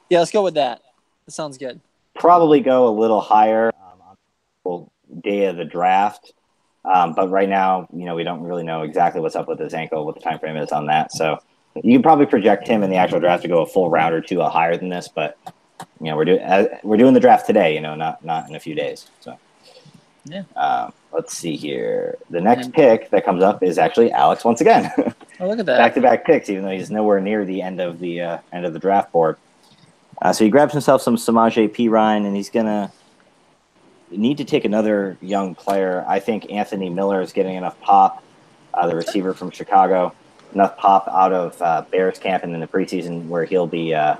Yeah, let's go with that. That sounds good. Probably go a little higher on the day of the draft. But right now, we don't really know exactly what's up with his ankle, what the time frame is on that. So you can probably project him in the actual draft to go a full round or two higher than this. But we're doing the draft today, not in a few days. So yeah. Let's see here. The next pick that comes up is actually Alex once again. Oh, look at that! Back-to-back picks, even though he's nowhere near the end of the draft board. So he grabs himself some Samaje Perine, and he's gonna need to take another young player. I think Anthony Miller is getting enough pop, the receiver from Chicago, enough pop out of Bears camp and in the preseason where he'll be on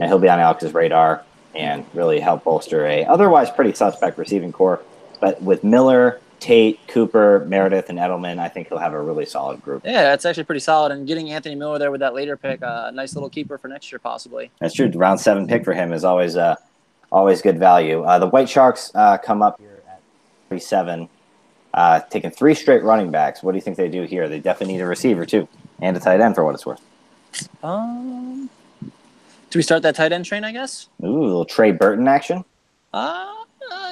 Alex's radar and really help bolster a otherwise pretty suspect receiving core. But with Miller, Tate, Cooper, Meredith, and Edelman, I think he'll have a really solid group. Yeah, that's actually pretty solid. And getting Anthony Miller there with that later pick, a nice little keeper for next year, possibly. That's true. Round 7 pick for him is always good value. The White Sharks come up here at 37, taking 3 straight running backs. What do you think they do here? They definitely need a receiver, too, and a tight end for what it's worth. Do we start that tight end train, I guess? Ooh, a little Trey Burton action?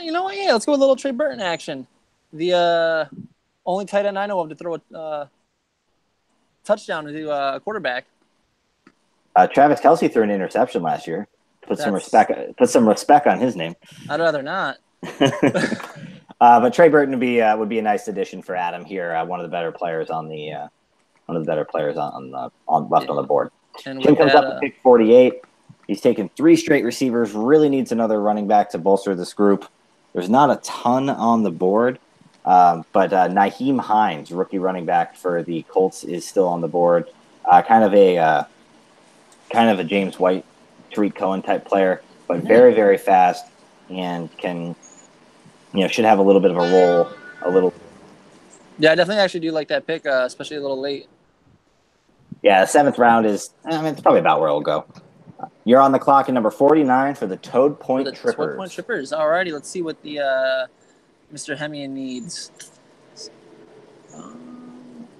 You know what? Yeah, let's go with a little Trey Burton action. The only tight end I know of to throw a touchdown to a quarterback. Travis Kelce threw an interception last year. Put some respect on his name. I'd rather not. But Trey Burton would be a nice addition for Adam here. One of the better players on left on the board. And Tim comes up at pick 48. He's taken 3 straight receivers. Really needs another running back to bolster this group. There's not a ton on the board, but Nyheim Hines, rookie running back for the Colts, is still on the board. Kind of a James White, Tariq Cohen type player, but very, very fast and can, should have a little bit of a role. Yeah, I definitely actually do like that pick, especially a little late. Yeah, the 7th round is, it's probably about where it'll go. You're on the clock at number 49 for the Toad Point Trippers. Toad Point Trippers. Alrighty, let's see what the Mr. Hemian needs.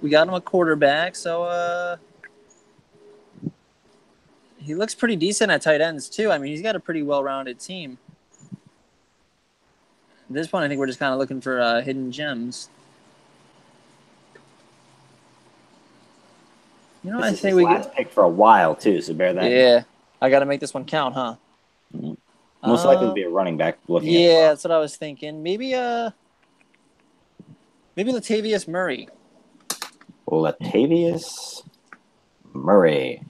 We got him a quarterback, so he looks pretty decent at tight ends too. I mean, he's got a pretty well-rounded team. At this point, I think we're just kind of looking for hidden gems. I think we last pick for a while too, so bear that. Yeah. I got to make this one count, huh? Mm-hmm. Most likely to be a running back. Yeah, that's what I was thinking. Maybe Latavius Murray. Latavius Murray,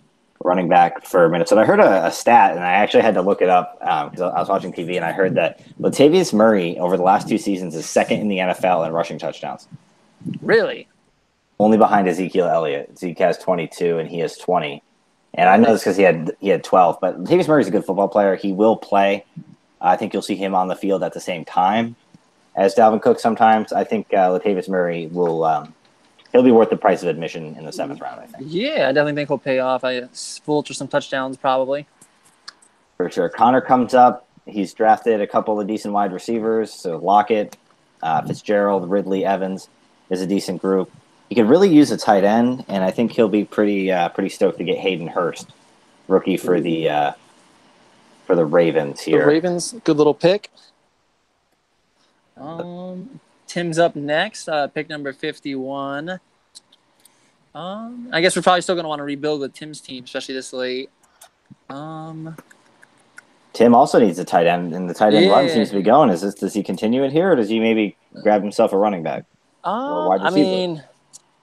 running back for Minnesota. I heard a stat, and I actually had to look it up because I was watching TV, and I heard that Latavius Murray over the last 2 seasons is second in the NFL in rushing touchdowns. Really? Only behind Ezekiel Elliott. Zeke has 22, and he has 20. And I know this because he had 12. But Latavius Murray's a good football player. He will play. I think you'll see him on the field at the same time as Dalvin Cook sometimes. I think Latavius Murray will he'll be worth the price of admission in the 7th round, I think. Yeah, I definitely think he'll pay off. Vulture some touchdowns probably. For sure. Connor comes up. He's drafted a couple of decent wide receivers. So Lockett, Fitzgerald, Ridley, Evans is a decent group. He could really use a tight end, and I think he'll be pretty stoked to get Hayden Hurst, rookie for the Ravens here. The Ravens, good little pick. Tim's up next, pick number 51. I guess we're probably still going to want to rebuild with Tim's team, especially this late. Tim also needs a tight end, and the tight end run seems to be going. Does he continue it here, or does he maybe grab himself a running back or a wide receiver? I mean,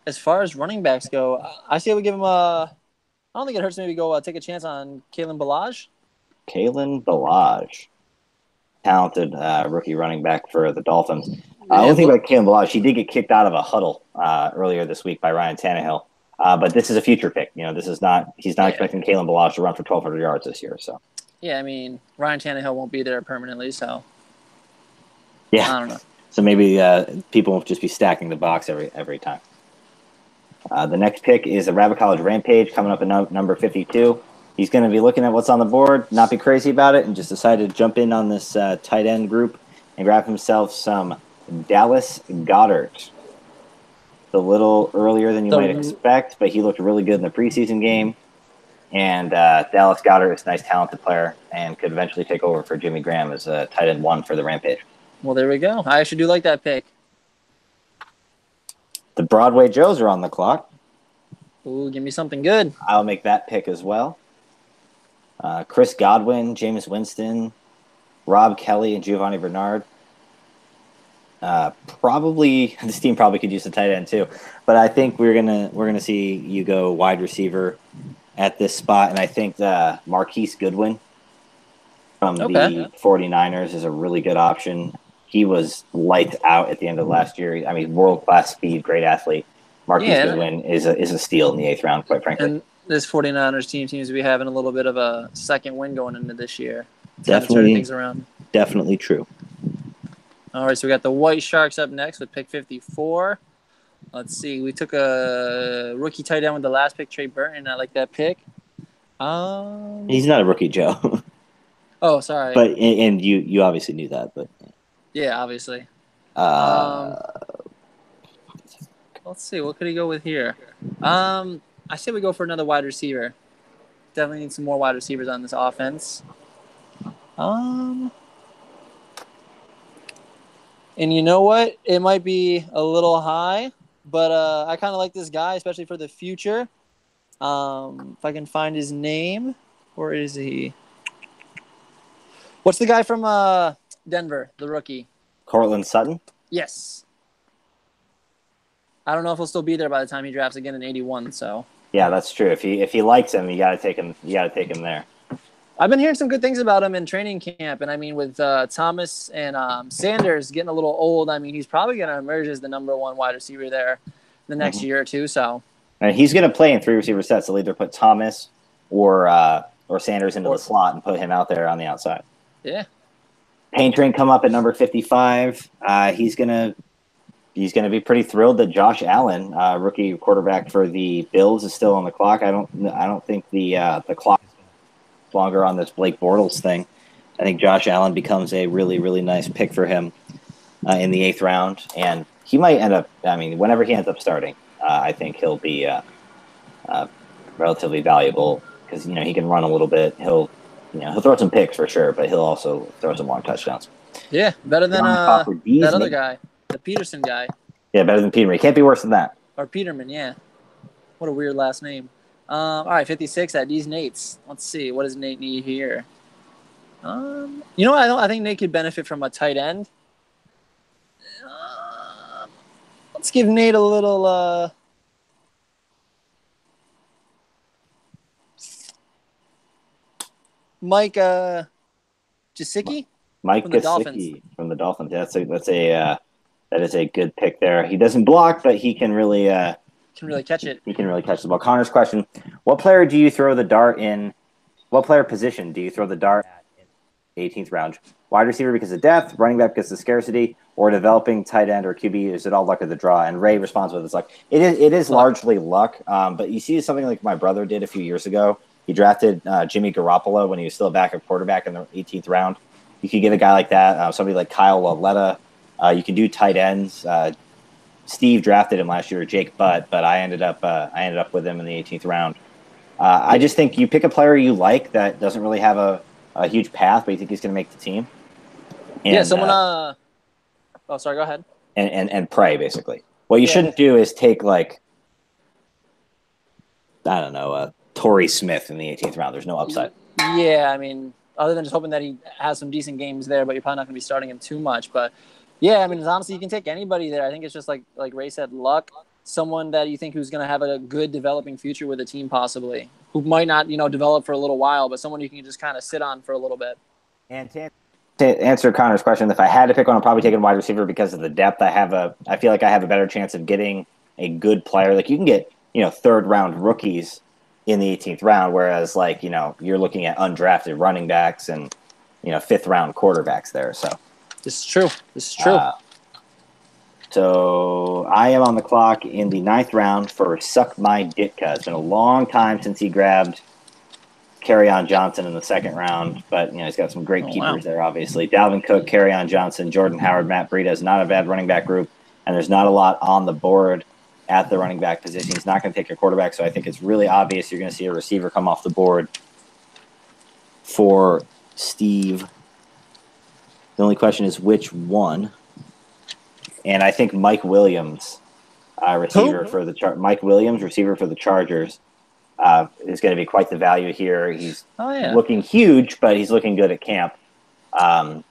as far as running backs go, I say we give him I don't think it hurts to maybe go take a chance on Kalen Ballage. Kalen Ballage, talented rookie running back for the Dolphins. One thing about Kalen Ballage, he did get kicked out of a huddle earlier this week by Ryan Tannehill. But this is a future pick. He's not expecting Kalen Ballage to run for 1,200 yards this year. So. Yeah, I mean, Ryan Tannehill won't be there permanently, so yeah, I don't know. So maybe people won't just be stacking the box every time. The next pick is a Rabbit College Rampage coming up at number 52. He's going to be looking at what's on the board, not be crazy about it, and just decide to jump in on this tight end group and grab himself some Dallas Goedert. A little earlier than you might expect, but he looked really good in the preseason game. And Dallas Goedert is a nice, talented player and could eventually take over for Jimmy Graham as a tight end 1 for the Rampage. Well, there we go. I actually do like that pick. The Broadway Joes are on the clock. Ooh, give me something good. I'll make that pick as well. Chris Godwin, Jameis Winston, Rob Kelly, and Giovanni Bernard. This team probably could use a tight end too, but I think we're gonna see you go wide receiver at this spot, and I think Marquise Goodwin from the 49ers is a really good option. He was lights out at the end of last year. I mean, world-class speed, great athlete. Marquise Goodwin is a steal in the 8th round, quite frankly. And this 49ers team seems to be having a little bit of a second win going into this year. Definitely, turning things around. Definitely true. All right, so we got the White Sharks up next with pick 54. Let's see. We took a rookie tight end with the last pick, Trey Burton. I like that pick. He's not a rookie, Joe. Oh, sorry. But and you obviously knew that, but yeah, obviously. Let's see. What could he go with here? I say we go for another wide receiver. Definitely need some more wide receivers on this offense. And you know what? It might be a little high, but I kind of like this guy, especially for the future. If I can find his name, where is he? What's the guy from Denver, the rookie? Cortland Sutton? Yes. I don't know if he'll still be there by the time he drafts again in 81. So. Yeah, that's true. If he likes him, you got to take him. You got to take him there. I've been hearing some good things about him in training camp, and I mean, with Thomas and Sanders getting a little old, I mean, he's probably going to emerge as the number 1 wide receiver there the next year or two. So, and he's going to play in 3 receiver sets. They'll either put Thomas or Sanders into the slot and put him out there on the outside. Yeah. Pain Train come up at number 55. He's gonna be pretty thrilled that Josh Allen, rookie quarterback for the Bills, is still on the clock. I don't think the clock longer on this Blake Bortles thing. I think Josh Allen becomes a really, really nice pick for him in the 8th round, and he might end up. I mean, whenever he ends up starting, I think he'll be relatively valuable because he can run a little bit. He'll throw some picks for sure, but he'll also throw some long touchdowns. Yeah, better than that other guy, the Peterson guy. Yeah, better than Peterman. He can't be worse than that. Or Peterman, yeah. What a weird last name. All right, 56 at these Nates. Let's see. What does Nate need here? You know what? I think Nate could benefit from a tight end. Let's give Nate a little Mike Gesicki? Mike Gesicki from the Dolphins. That is a good pick there. He doesn't block, but he can really catch it. He can really catch the ball. Connor's question: what player do you throw the dart in? What player position do you throw the dart at in the 18th round wide receiver because of depth, running back because of scarcity, or developing tight end or QB? Is it all luck of the draw? And Ray responds with his luck. It is largely luck, but you see something like my brother did a few years ago. He drafted Jimmy Garoppolo when he was still a backup quarterback in the 18th round. You could get a guy like that, somebody like Kyle Lauletta. You can do tight ends. Steve drafted him last year, Jake Butt, but I ended up with him in the 18th round. I just think you pick a player you like that doesn't really have a huge path, but you think he's going to make the team. And, someone. Oh, sorry. Go ahead. And pray basically. What you shouldn't do is take like I don't know, Torrey Smith in the 18th round. There's no upside. Yeah, I mean, other than just hoping that he has some decent games there, but you're probably not going to be starting him too much. But yeah, I mean, honestly, you can take anybody there. I think it's just like Ray said, luck. Someone that you think who's going to have a good developing future with a team, possibly, who might not, develop for a little while, but someone you can just kind of sit on for a little bit. And to answer Connor's question, if I had to pick one, I'd probably take a wide receiver because of the depth. I feel like I have a better chance of getting a good player. Like you can get, third round rookies in the 18th round, whereas you're looking at undrafted running backs and, fifth round quarterbacks there. So this is true. So I am on the clock in the 9th round for Suck My Ditka. It's been a long time since he grabbed Kerryon Johnson in the 2nd round, but he's got some great keepers there, obviously. Dalvin Cook, Kerryon Johnson, Jordan Howard, Matt Breida is not a bad running back group, and there's not a lot on the board at the running back position. He's not going to take your quarterback, so I think it's really obvious you're going to see a receiver come off the board for Steve. The only question is which one. And I think Mike Williams, receiver for the Chargers, is going to be quite the value here. He's looking huge, but he's looking good at camp. I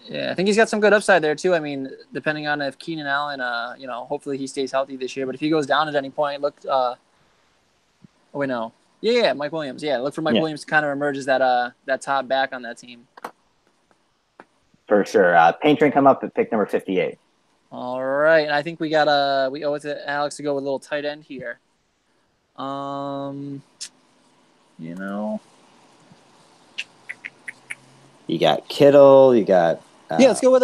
think he's got some good upside there too. I mean, depending on if Keenan Allen, hopefully he stays healthy this year. But if he goes down at any point, look. Mike Williams. Yeah, look for Mike Williams to kind of emerge as that top back on that team. For sure. Paint Train come up at pick number 58. All right, and I think we owe it to Alex to go with a little tight end here. You got Kittle. You got let's go with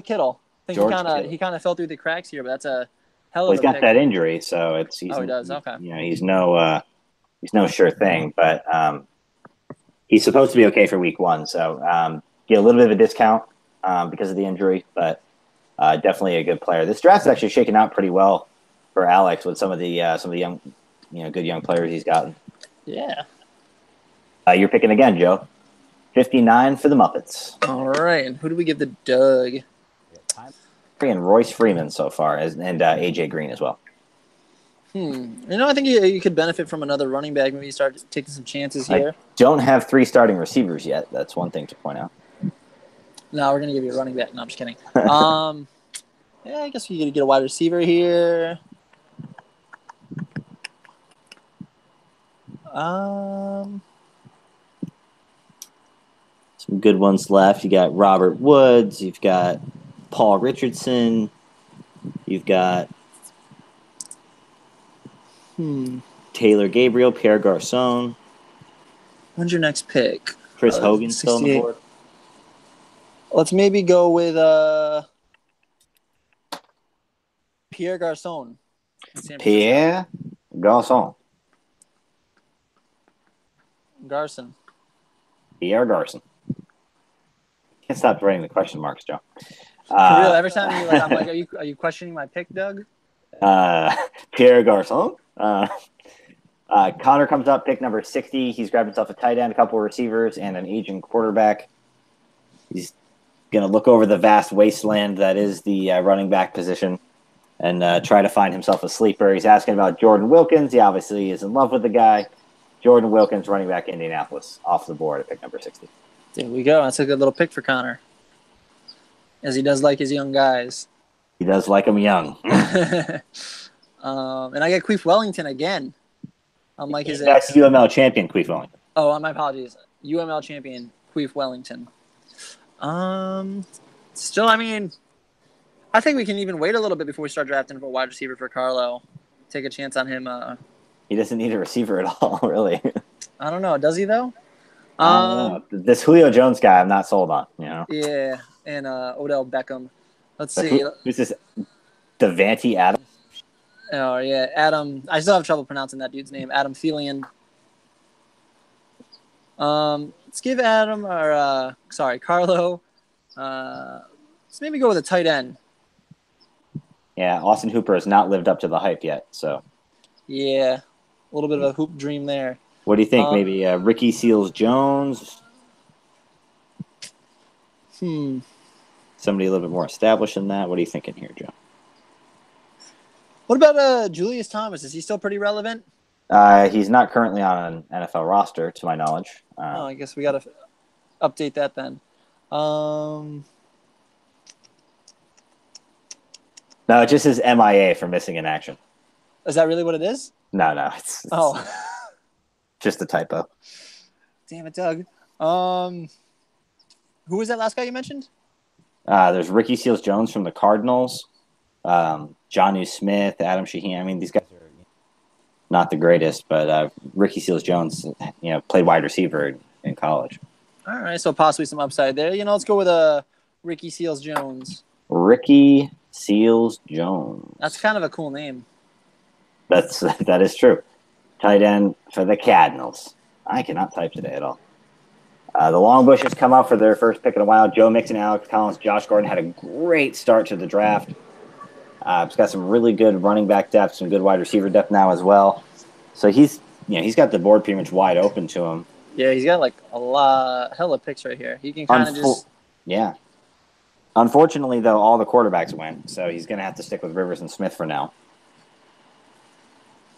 Kittle. I think Kittle. He kind of fell through the cracks here, but that's a hell of a he's got pick. that injury, so he does. Okay. He's no sure thing, but he's supposed to be okay for week 1. So get a little bit of a discount because of the injury, but definitely a good player. This draft's actually shaken out pretty well for Alex with some of the young, good young players he's gotten. Yeah. You're picking again, Joe. 59 for the Muppets. All right, and who do we give the Doug? And Royce Freeman so far, and AJ Green as well. I think you could benefit from another running back. Maybe you start taking some chances here. I don't have 3 starting receivers yet. That's one thing to point out. No, we're going to give you a running back. No, I'm just kidding. I guess we could get a wide receiver here. Some good ones left. You got Robert Woods. You've got Paul Richardson. You've got Taylor Gabriel, Pierre Garcon. When's your next pick? Chris Hogan still on the board. Let's maybe go with Pierre Garcon. Pierre Garcon. Pierre Garcon. Can't stop writing the question marks, Joe. Really, every time I'm like, are you questioning my pick, Doug? Pierre Garcon. Connor comes up, pick number 60. He's grabbed himself a tight end, a couple of receivers, and an aging quarterback. He's going to look over the vast wasteland that is the running back position and try to find himself a sleeper. He's asking about Jordan Wilkins. He obviously is in love with the guy. Jordan Wilkins, running back, Indianapolis, off the board at pick number 60. There we go. That's a good little pick for Connor, as he does like his young guys. He does like them young. And I got Queef Wellington again. Unlike his That's UML champion, Queef Wellington. Oh, my apologies. UML champion, Queef Wellington. Still, I mean, I think we can even wait a little bit before we start drafting for a wide receiver for Carlo. Take a chance on him. He doesn't need a receiver at all, really. I don't know. Does he, though? This Julio Jones guy, I'm not sold on. You know. Yeah, and Odell Beckham. Let's But see. who's this? Devante Adams. Oh yeah, Adam. I still have trouble pronouncing that dude's name. Adam Thielen. Let's give Adam or Carlo. Let's maybe go with a tight end. Yeah, Austin Hooper has not lived up to the hype yet. So Yeah, a little bit of a hoop dream there. what do you think? Maybe Ricky Seals-Jones? Somebody a little bit more established than that. What are you thinking here, Joe? What about Julius Thomas? Is he still pretty relevant? He's not currently on an NFL roster, to my knowledge. I guess we got to update that then. No, it just says MIA for missing in action. Is that really what it is? No, it's just a typo. Damn it, Doug. Who was that last guy you mentioned? There's Ricky Seals-Jones from the Cardinals, Jonnu Smith, Adam Shaheen. I mean, these guys are not the greatest, but Ricky Seals-Jones, played wide receiver in college. All right, so possibly some upside there. Let's go with Ricky Seals-Jones. Ricky Seals-Jones. That's kind of a cool name. That is true. Tight end for the Cardinals. I cannot type today at all. The Long Bushes come up for their first pick in a while. Joe Mixon, Alex Collins, Josh Gordon had a great start to the draft. He's got some really good running back depth, some good wide receiver depth now as well. So he's got the board pretty much wide open to him. Yeah, he's got like hella picks right here. He can kind of just. Yeah. Unfortunately, though, all the quarterbacks went, so he's going to have to stick with Rivers and Smith for now.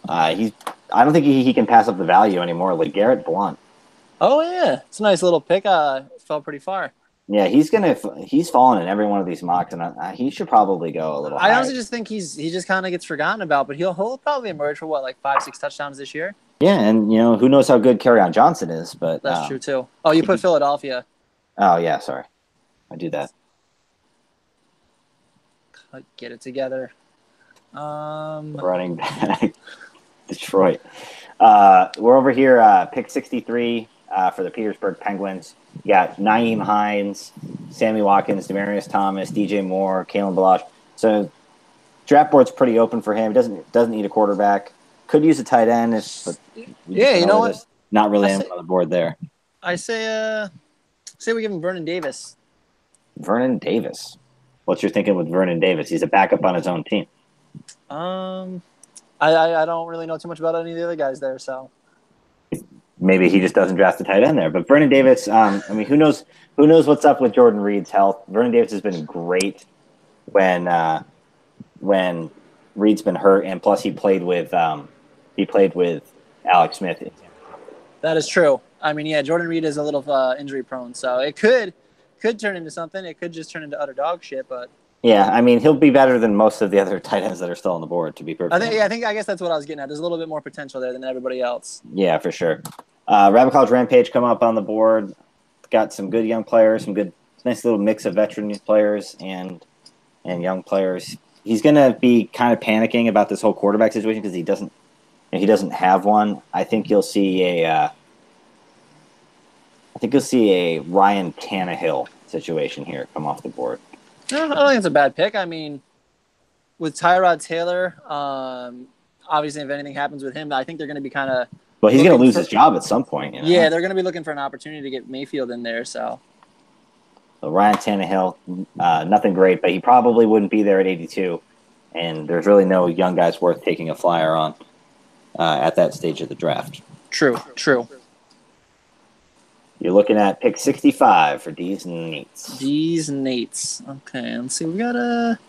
I don't think he can pass up the value anymore. Like Garrett Blunt. Oh yeah, it's a nice little pick. Fell pretty far. Yeah, he's fallen in every one of these mocks, and he should probably go a little higher. I honestly just think he just kind of gets forgotten about, but he'll probably emerge for like 5-6 touchdowns this year. Yeah, and who knows how good Kerryon Johnson is, but that's true too. Oh, you put Philadelphia. Oh yeah, sorry, I do that. Get it together. Running back, Detroit. We're over here, pick 63 for the Petersburg Penguins. You got Nyheim Hines, Sammy Watkins, Demaryius Thomas, DJ Moore, Kalen Balash. So draft board's pretty open for him. Doesn't need a quarterback. Could use a tight end. But yeah, you know what? Not really on the board there. I say we give him Vernon Davis. Vernon Davis. What's your thinking with Vernon Davis? He's a backup on his own team. I don't really know too much about any of the other guys there, so maybe he just doesn't draft a tight end there. But Vernon Davis, who knows what's up with Jordan Reed's health? Vernon Davis has been great when Reed's been hurt, and plus he played with Alex Smith. That is true. I mean, yeah, Jordan Reed is a little injury prone, so it could turn into something. It could just turn into utter dog shit, but. Yeah, I mean, he'll be better than most of the other tight ends that are still on the board, to be perfect. I guess that's what I was getting at. There's a little bit more potential there than everybody else. Yeah, for sure. Rabbit College Rampage come up on the board. Got some good young players, some good, nice little mix of veteran players and young players. He's going to be kind of panicking about this whole quarterback situation because he doesn't have one. I think you'll see a Ryan Tannehill situation here come off the board. I don't think it's a bad pick. I mean, with Tyrod Taylor, obviously if anything happens with him, I think they're going to be kind of. Well, he's going to lose his job at some point. Yeah, they're going to be looking for an opportunity to get Mayfield in there. So Ryan Tannehill, nothing great, but he probably wouldn't be there at 82. And there's really no young guys worth taking a flyer on at that stage of the draft. True. You're looking at pick 65 for D's and Nates. D's and Nates. Okay, let's see. We got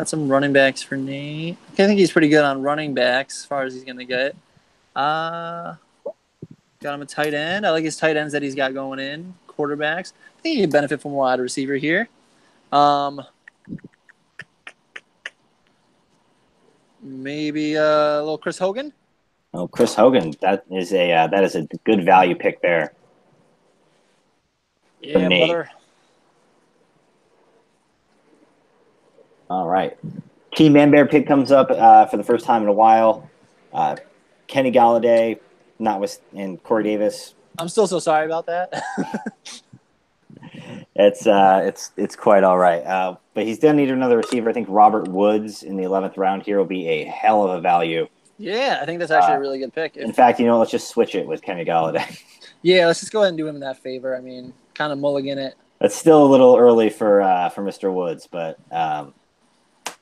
some running backs for Nate. Okay, I think he's pretty good on running backs as far as he's going to get. Got him a tight end. I like his tight ends that he's got going in. Quarterbacks. I think he could benefit from a wide receiver here. Maybe a little Chris Hogan. Oh, Chris Hogan, that is a good value pick there. Yeah, brother. All right. Team Man Bear pick comes up for the first time in a while. Kenny Galladay, and Corey Davis, I'm still so sorry about that. It's quite all right. But he's going to need another receiver. I think Robert Woods in the 11th round here will be a hell of a value. Yeah, I think that's actually a really good pick. In fact, let's just switch it with Kenny Galladay. Yeah, let's just go ahead and do him that favor. I mean, kind of mulligan it. It's still a little early for Mr. Woods, but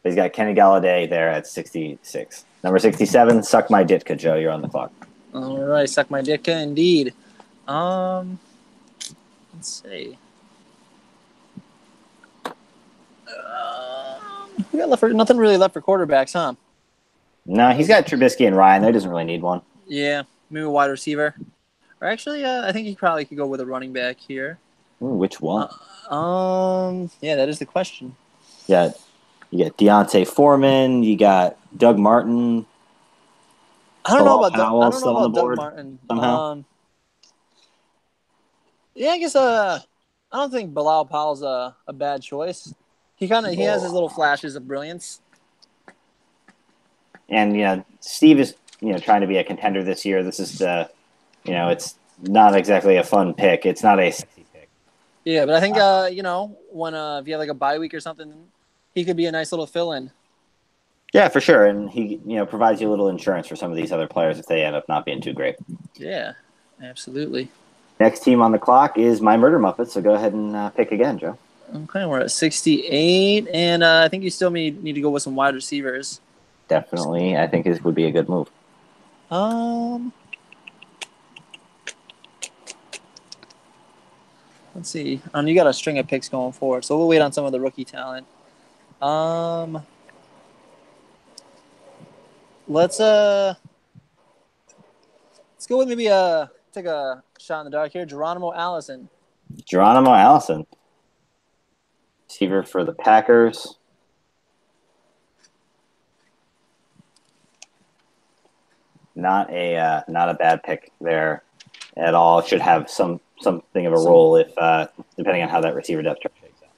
he's got Kenny Galladay there at 66. Number 67, Suck My Ditka, Joe. You're on the clock. All right, Suck My Ditka, indeed. Let's see. We got nothing really left for quarterbacks, huh? No, he's got Trubisky and Ryan. He doesn't really need one. Yeah, maybe a wide receiver. Or actually, I think he probably could go with a running back here. Ooh, which one? Yeah, that is the question. Yeah, you got Deontay Foreman. You got Doug Martin. I don't know about Doug Martin. Somehow. Yeah, I guess I don't think Bilal Powell's a bad choice. He has his little flashes of brilliance. And Steve is trying to be a contender this year. This is it's not exactly a fun pick. It's not a sexy pick. Yeah, but I think when if you have like a bye week or something, he could be a nice little fill-in. Yeah, for sure, and he provides you a little insurance for some of these other players if they end up not being too great. Yeah, absolutely. Next team on the clock is my Murder Muppets. So go ahead and pick again, Joe. Okay, we're at 68, and I think you still need to go with some wide receivers. Definitely, I think this would be a good move. Let's see. You got a string of picks going forward, so we'll wait on some of the rookie talent. Let's go with maybe take a shot in the dark here. Geronimo Allison. Receiver for the Packers. Not a bad pick there at all. Should have something of a role if depending on how that receiver depth chart shakes out.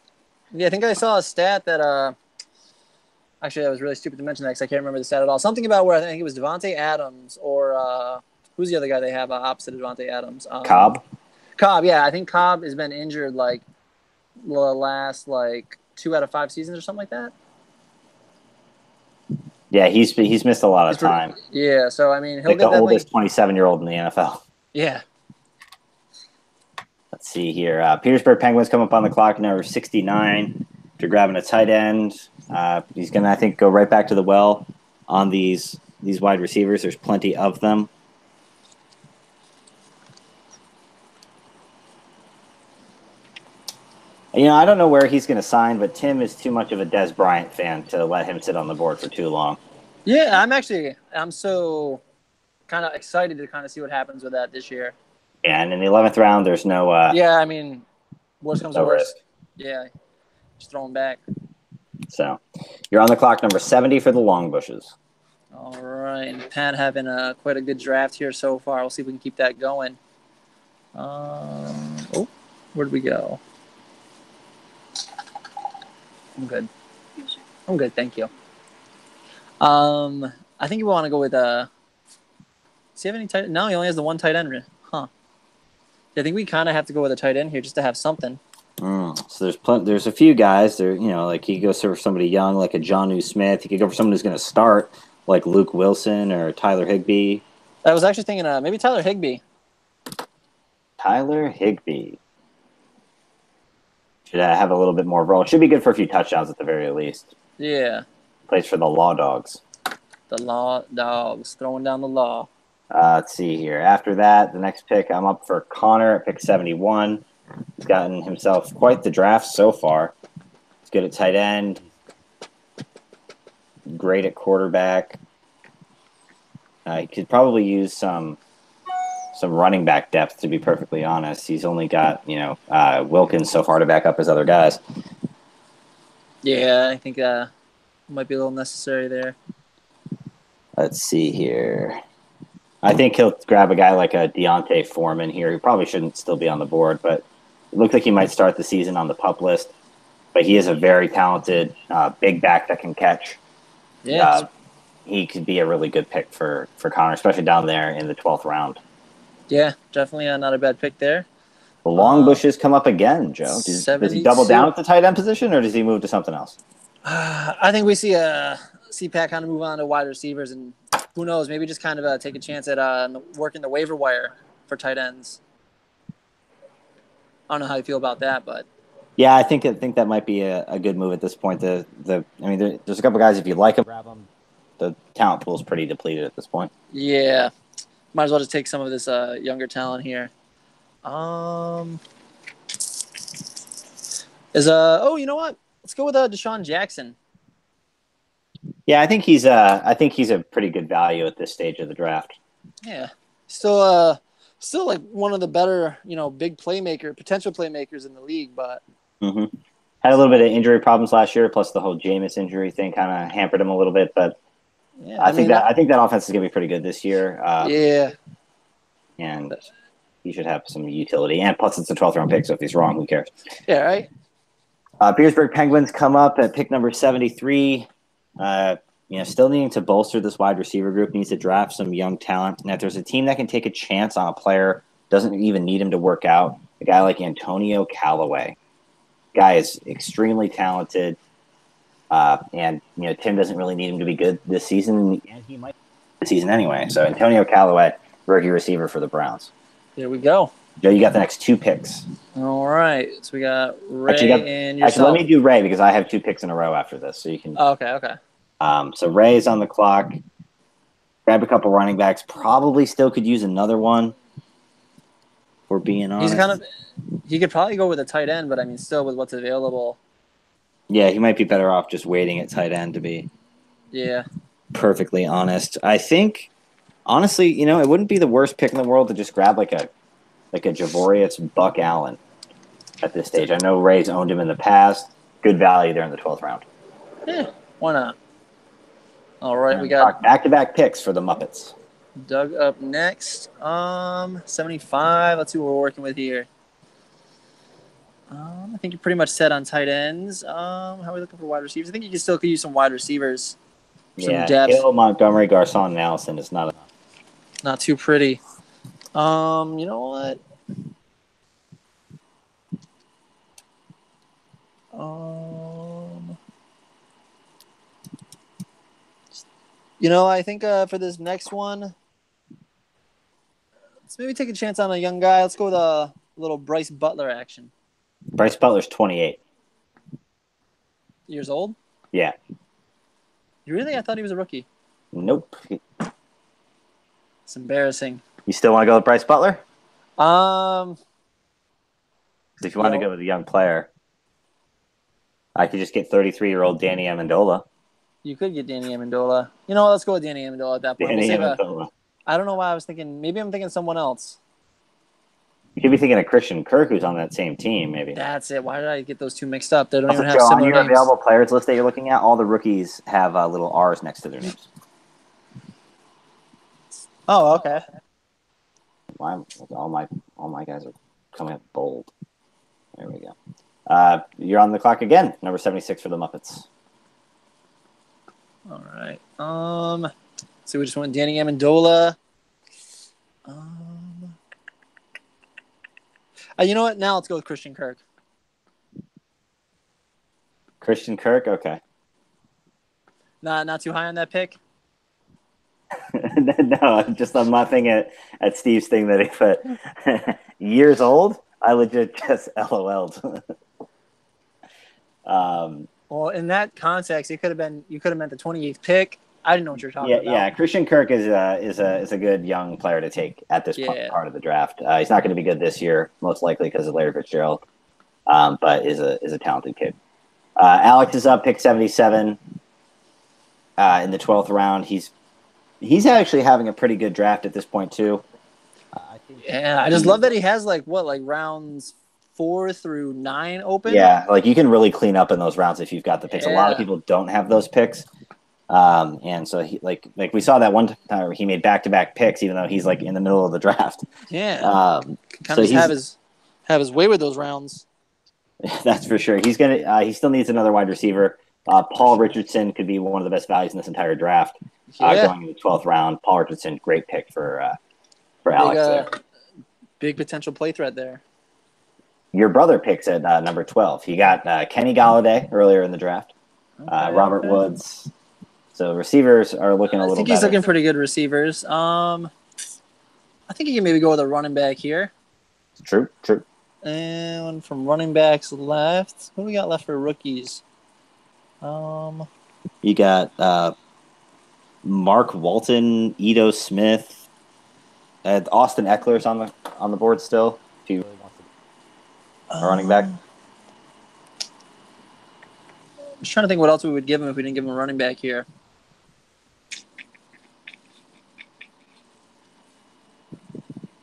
Yeah, I think I saw a stat that actually I was really stupid to mention that because I can't remember the stat at all. Something about where I think it was Devontae Adams or who's the other guy they have opposite of Devontae Adams? Cobb. Cobb, yeah, I think Cobb has been injured like the last 2 out of 5 seasons or something like that. Yeah, he's missed a lot of time. Yeah, so I mean, he'll like get the oldest 27-year-old in the NFL. Yeah. Let's see here. Petersburg Penguins come up on the clock, number 69. They're grabbing a tight end. He's going to, I think, go right back to the well on these wide receivers. There's plenty of them. I don't know where he's going to sign, but Tim is too much of a Des Bryant fan to let him sit on the board for too long. Yeah, I'm so kind of excited to kind of see what happens with that this year. And in the 11th round, there's no... yeah, I mean, worst comes to worst. Risk. Yeah, just throw him back. So, you're on the clock, number 70 for the Long Bushes. All right, and Pat having quite a good draft here so far. We'll see if we can keep that going. Where'd we go? I'm good, thank you. I think you want to go with does he have any tight? No, he only has the one tight end. Huh. Yeah, I think we kind of have to go with a tight end here just to have something. So there's a few guys there. Like he goes for somebody young, like a Jonnu Smith. He could go for someone who's going to start, like Luke Wilson or Tyler Higbee. I was actually thinking maybe Tyler Higbee. Tyler Higbee should have a little bit more role. Should be good for a few touchdowns at the very least. Yeah. Plays for the Law Dogs. The Law Dogs, throwing down the law. Let's see here. After that, the next pick, I'm up for Connor at pick 71. He's gotten himself quite the draft so far. He's good at tight end. Great at quarterback. He could probably use some running back depth, to be perfectly honest. He's only got, Wilkins so far to back up his other guys. Yeah, I think might be a little necessary there. Let's see here. I think he'll grab a guy like a Deontay Foreman here, who probably shouldn't still be on the board, but it looks like he might start the season on the PUP list. But he is a very talented big back that can catch. Yeah. He could be a really good pick for Connor, especially down there in the 12th round. Yeah, definitely not a bad pick there. The long bushes come up again, Joe. Does he double down 72. at the tight end position, or does he move to something else? I think we see Pat kind of move on to wide receivers, and who knows, maybe just kind of take a chance at working the waiver wire for tight ends. I don't know how you feel about that, but Yeah, I think that might be a good move at this point. There's a couple guys if you like them, grab them. The talent pool is pretty depleted at this point. yeah, might as well just take some of this younger talent here. You know what? Let's go with Deshaun Jackson. Yeah, I think he's a pretty good value at this stage of the draft. Yeah, still like one of the better, big potential playmakers in the league, but had a little bit of injury problems last year, plus the whole Jameis injury thing kind of hampered him a little bit. But yeah, I think that offense is going to be pretty good this year. Yeah, and he should have some utility. And plus, it's a 12th round pick, so if he's wrong, who cares? Yeah, right. Petersburg Penguins come up at pick number 73. Still needing to bolster this wide receiver group, needs to draft some young talent. And if there's a team that can take a chance on a player, doesn't even need him to work out, a guy like Antonio Callaway. Guy is extremely talented. And Tim doesn't really need him to be good this season, and he might this season anyway. So Antonio Callaway, rookie receiver for the Browns. There we go. Joe, you got the next 2 picks. All right. So we got Ray and yourself. Actually, let me do Ray because I have 2 picks in a row after this, so you can. Oh, okay. So Ray is on the clock. Grab a couple running backs. Probably still could use another one. For being honest, he could probably go with a tight end, but I mean, still with what's available. Yeah, he might be better off just waiting at tight end to be. Yeah. Perfectly honest, I think. Honestly, it wouldn't be the worst pick in the world to just grab like a Javorius Buck Allen at this stage. I know Ray's owned him in the past. Good value there in the 12th round. Yeah, why not? All right, we got back-to-back picks for the Muppets. Doug up next. 75. Let's see what we're working with here. I think you're pretty much set on tight ends. How are we looking for wide receivers? I think you still could use some wide receivers. Some depth. Hill, Montgomery, Garcon, and Allison is not enough. Not too pretty. You know what? I think for this next one, let's maybe take a chance on a young guy. Let's go with a little Bryce Butler action. Bryce Butler's 28 years old. Yeah. Really? I thought he was a rookie. Nope. It's embarrassing. You still want to go with Bryce Butler? If you want to go with a young player, I could just get 33-year-old Danny Amendola. You could get Danny Amendola. Let's go with Danny Amendola at that point. Amendola. I don't know why I was thinking. Maybe I'm thinking someone else. You could be thinking of Christian Kirk, who's on that same team, maybe. That's it. Why did I get those 2 mixed up? They don't even have Joe, similar on your names. available players list that you're looking at, all the rookies have little R's next to their names. Oh, okay. All my guys are coming up bold. There we go. You're on the clock again. Number 76 for the Muppets. All right. So we just went Danny Amendola. You know what? Now let's go with Christian Kirk. Christian Kirk? Okay. Not too high on that pick? No, I'm laughing at Steve's thing that he put years old. I legit just LOL'd. Well, in that context, you could have meant the 28th pick. I didn't know what you're talking about. Yeah. Christian Kirk is a good young player to take at this part of the draft. He's not going to be good this year, most likely because of Larry Fitzgerald, but is a talented kid. Alex is up, pick 77 in the 12th round. He's actually having a pretty good draft at this point too. I just love that he has rounds 4 through 9 open. Yeah, you can really clean up in those rounds if you've got the picks. Yeah. A lot of people don't have those picks. And so he we saw that one time where he made back-to-back picks, even though he's in the middle of the draft. Yeah. Have his way with those rounds. That's for sure. He still needs another wide receiver. Paul Richardson could be one of the best values in this entire draft. Going in the 12th round. Paul Richardson, great pick for Alex there. Big potential play threat there. Your brother picks at number 12. He got Kenny Galladay earlier in the draft, Robert Woods. So receivers are looking a little better. I think he's looking pretty good receivers. I think he can maybe go with a running back here. True. And from running backs left, who do we got left for rookies? You got Mark Walton, Ito Smith, Austin Eckler's on the board still. If you really want to running back. I'm just trying to think what else we would give him if we didn't give him a running back here.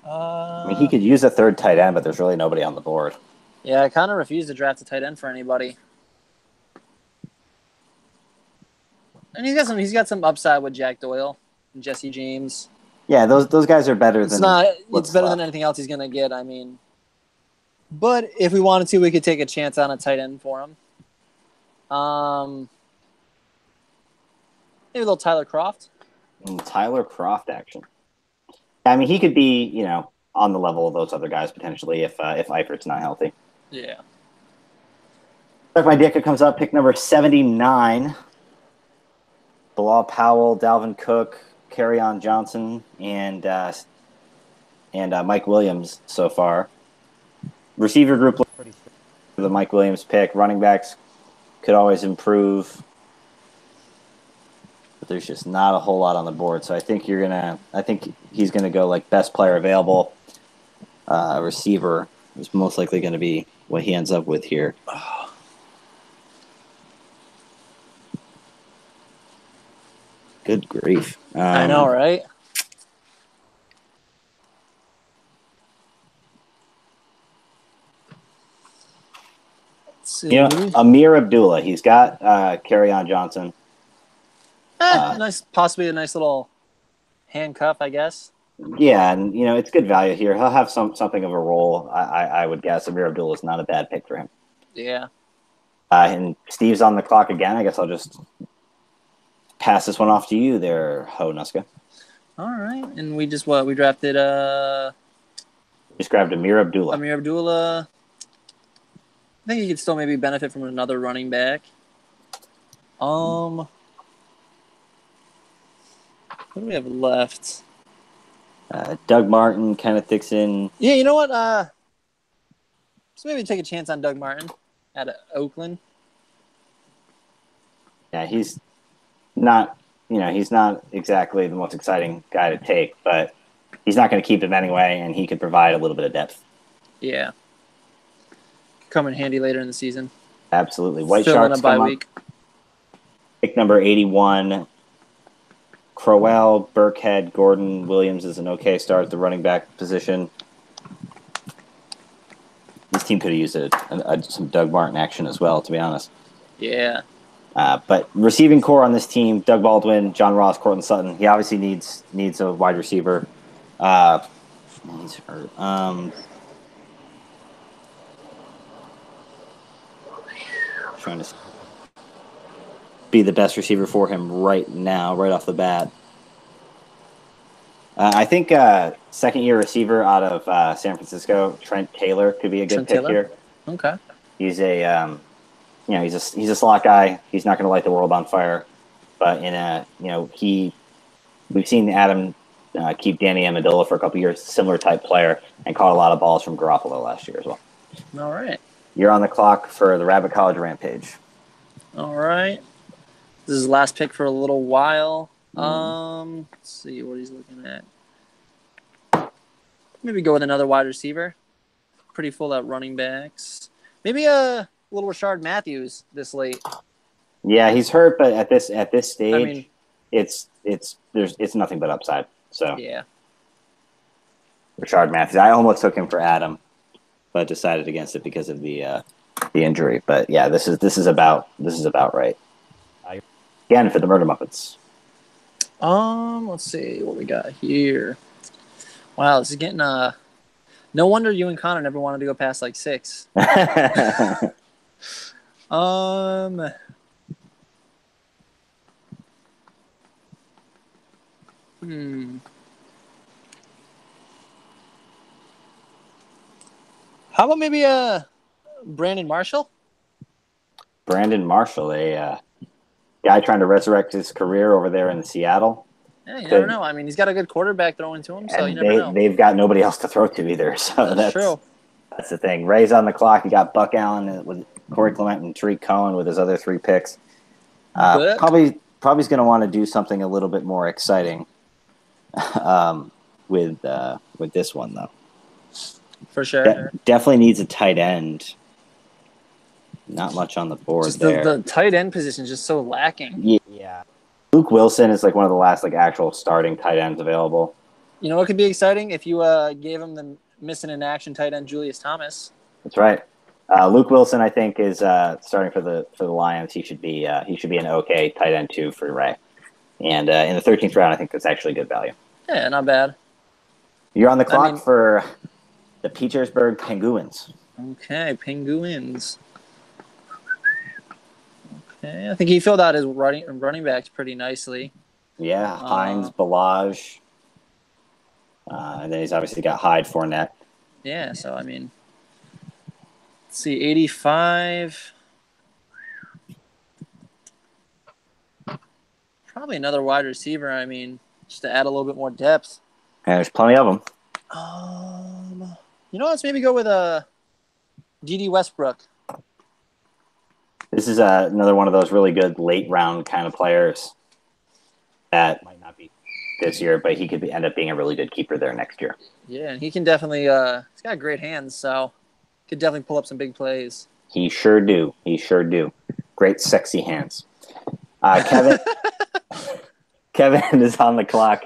I mean, he could use a third tight end, but there's really nobody on the board. Yeah, I kind of refuse to draft a tight end for anybody. And he's got some upside with Jack Doyle and Jesse James. Yeah, those guys are better than it's better than anything else he's gonna get. I mean, but if we wanted to, we could take a chance on a tight end for him. Maybe a little Tyler Kroft. Tyler Kroft action. I mean, he could be, on the level of those other guys potentially if Eifert's not healthy. Yeah. If my Dicka comes up, pick number 79. Bilal Powell, Dalvin Cook, Kerryon Johnson, and Mike Williams so far. Receiver group looks pretty strong for the Mike Williams pick. Running backs could always improve, but there's just not a whole lot on the board. So I think he's gonna go like best player available. Receiver is most likely going to be what he ends up with here. Good grief. I know, right? Amir Abdullah. He's got Kerryon Johnson. Possibly a nice little handcuff, I guess. Yeah, and it's good value here. He'll have something of a role, I would guess. Amir Abdullah is not a bad pick for him. Yeah. And Steve's on the clock again. I guess I'll just pass this one off to you there, Ho Nuska. All right. And we drafted just grabbed Amir Abdullah. I think he could still maybe benefit from another running back. What do we have left? Doug Martin, Kenneth Dixon. Yeah, you know what? So maybe take a chance on Doug Martin out of Oakland. Yeah, he's not exactly the most exciting guy to take, but he's not going to keep him anyway, and he could provide a little bit of depth. Yeah. Come in handy later in the season. Absolutely. White Sharks come up. Pick number 81. Crowell, Burkhead, Gordon, Williams is an okay start at the running back position. This team could have used some Doug Martin action as well, to be honest. Yeah. But receiving core on this team, Doug Baldwin, John Ross, Cortland Sutton. He obviously needs a wide receiver. He's hurt. Trying to be the best receiver for him right now, right off the bat. I think second-year receiver out of San Francisco, Trent Taylor, could be a good pick here. Okay. He's he's a slot guy. He's not going to light the world on fire, but we've seen Adam keep Danny Amendola for a couple years, similar type player, and caught a lot of balls from Garoppolo last year as well. All right. You're on the clock for the Rabbit College Rampage. All right. This is his last pick for a little while. Let's see what he's looking at. Maybe go with another wide receiver. Pretty full at running backs. Maybe a little Rashard Matthews this late. Yeah, he's hurt, but at this stage, I mean, it's nothing but upside. So yeah, Rashard Matthews. I almost took him for Adam, but decided against it because of the injury. But yeah, this is about right. Again for the Murder Muppets. Let's see what we got here. Wow, this is getting no wonder you and Connor never wanted to go past like 6. How about maybe Brandon Marshall? Brandon Marshall, a guy trying to resurrect his career over there in Seattle. Yeah, you never know. I mean, he's got a good quarterback throwing to him, so you And never know. they've got nobody else to throw to either. So That's true. that's the thing. Ray's on the clock. You got Buck Allen with Corey Clement and Tariq Cohen with his other 3 picks. Probably is going to want to do something a little bit more exciting with this one though. For sure. Definitely needs a tight end. Not much on the board just there. The tight end position is just so lacking. Yeah. Luke Wilson is like one of the last like actual starting tight ends available. You know what could be exciting if you gave him the missing in action tight end Julius Thomas. That's right. Luke Wilson, I think, is starting for the Lions. He should be an okay tight end 2 for Ray. And in the 13th round, I think that's actually good value. Yeah, not bad. You're on the clock for the Petersburg Penguins. Okay, Penguins. Okay, I think he filled out his running backs pretty nicely. Yeah, Hines, Balaj. And then he's obviously got Hyde, Fournette. Yeah, so, I mean, let's see, 85. Probably another wide receiver, I mean, just to add a little bit more depth. And there's plenty of them. You know, let's maybe go with D.D. Westbrook. This is another one of those really good late round kind of players that might not be this year, but he could end up being a really good keeper there next year. Yeah, and he can definitely he's got great hands, so could definitely pull up some big plays. He sure do. Great sexy hands. Kevin is on the clock,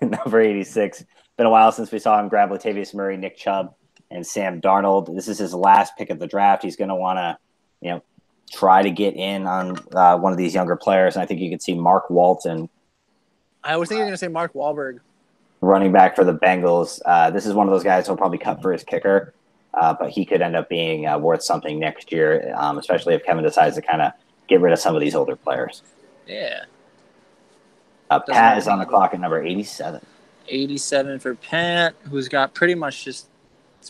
number 86. Been a while since we saw him grab Latavius Murray, Nick Chubb, and Sam Darnold. This is his last pick of the draft. He's going to want to, try to get in on one of these younger players. And I think you could see Mark Walton. I was thinking you were going to say Mark Wahlberg. Running back for the Bengals. This is one of those guys who'll probably cut for his kicker, but he could end up being worth something next year, especially if Kevin decides to kind of get rid of some of these older players. Yeah. Pat is on the clock at number 87. 87 for Pat, who's got pretty much it's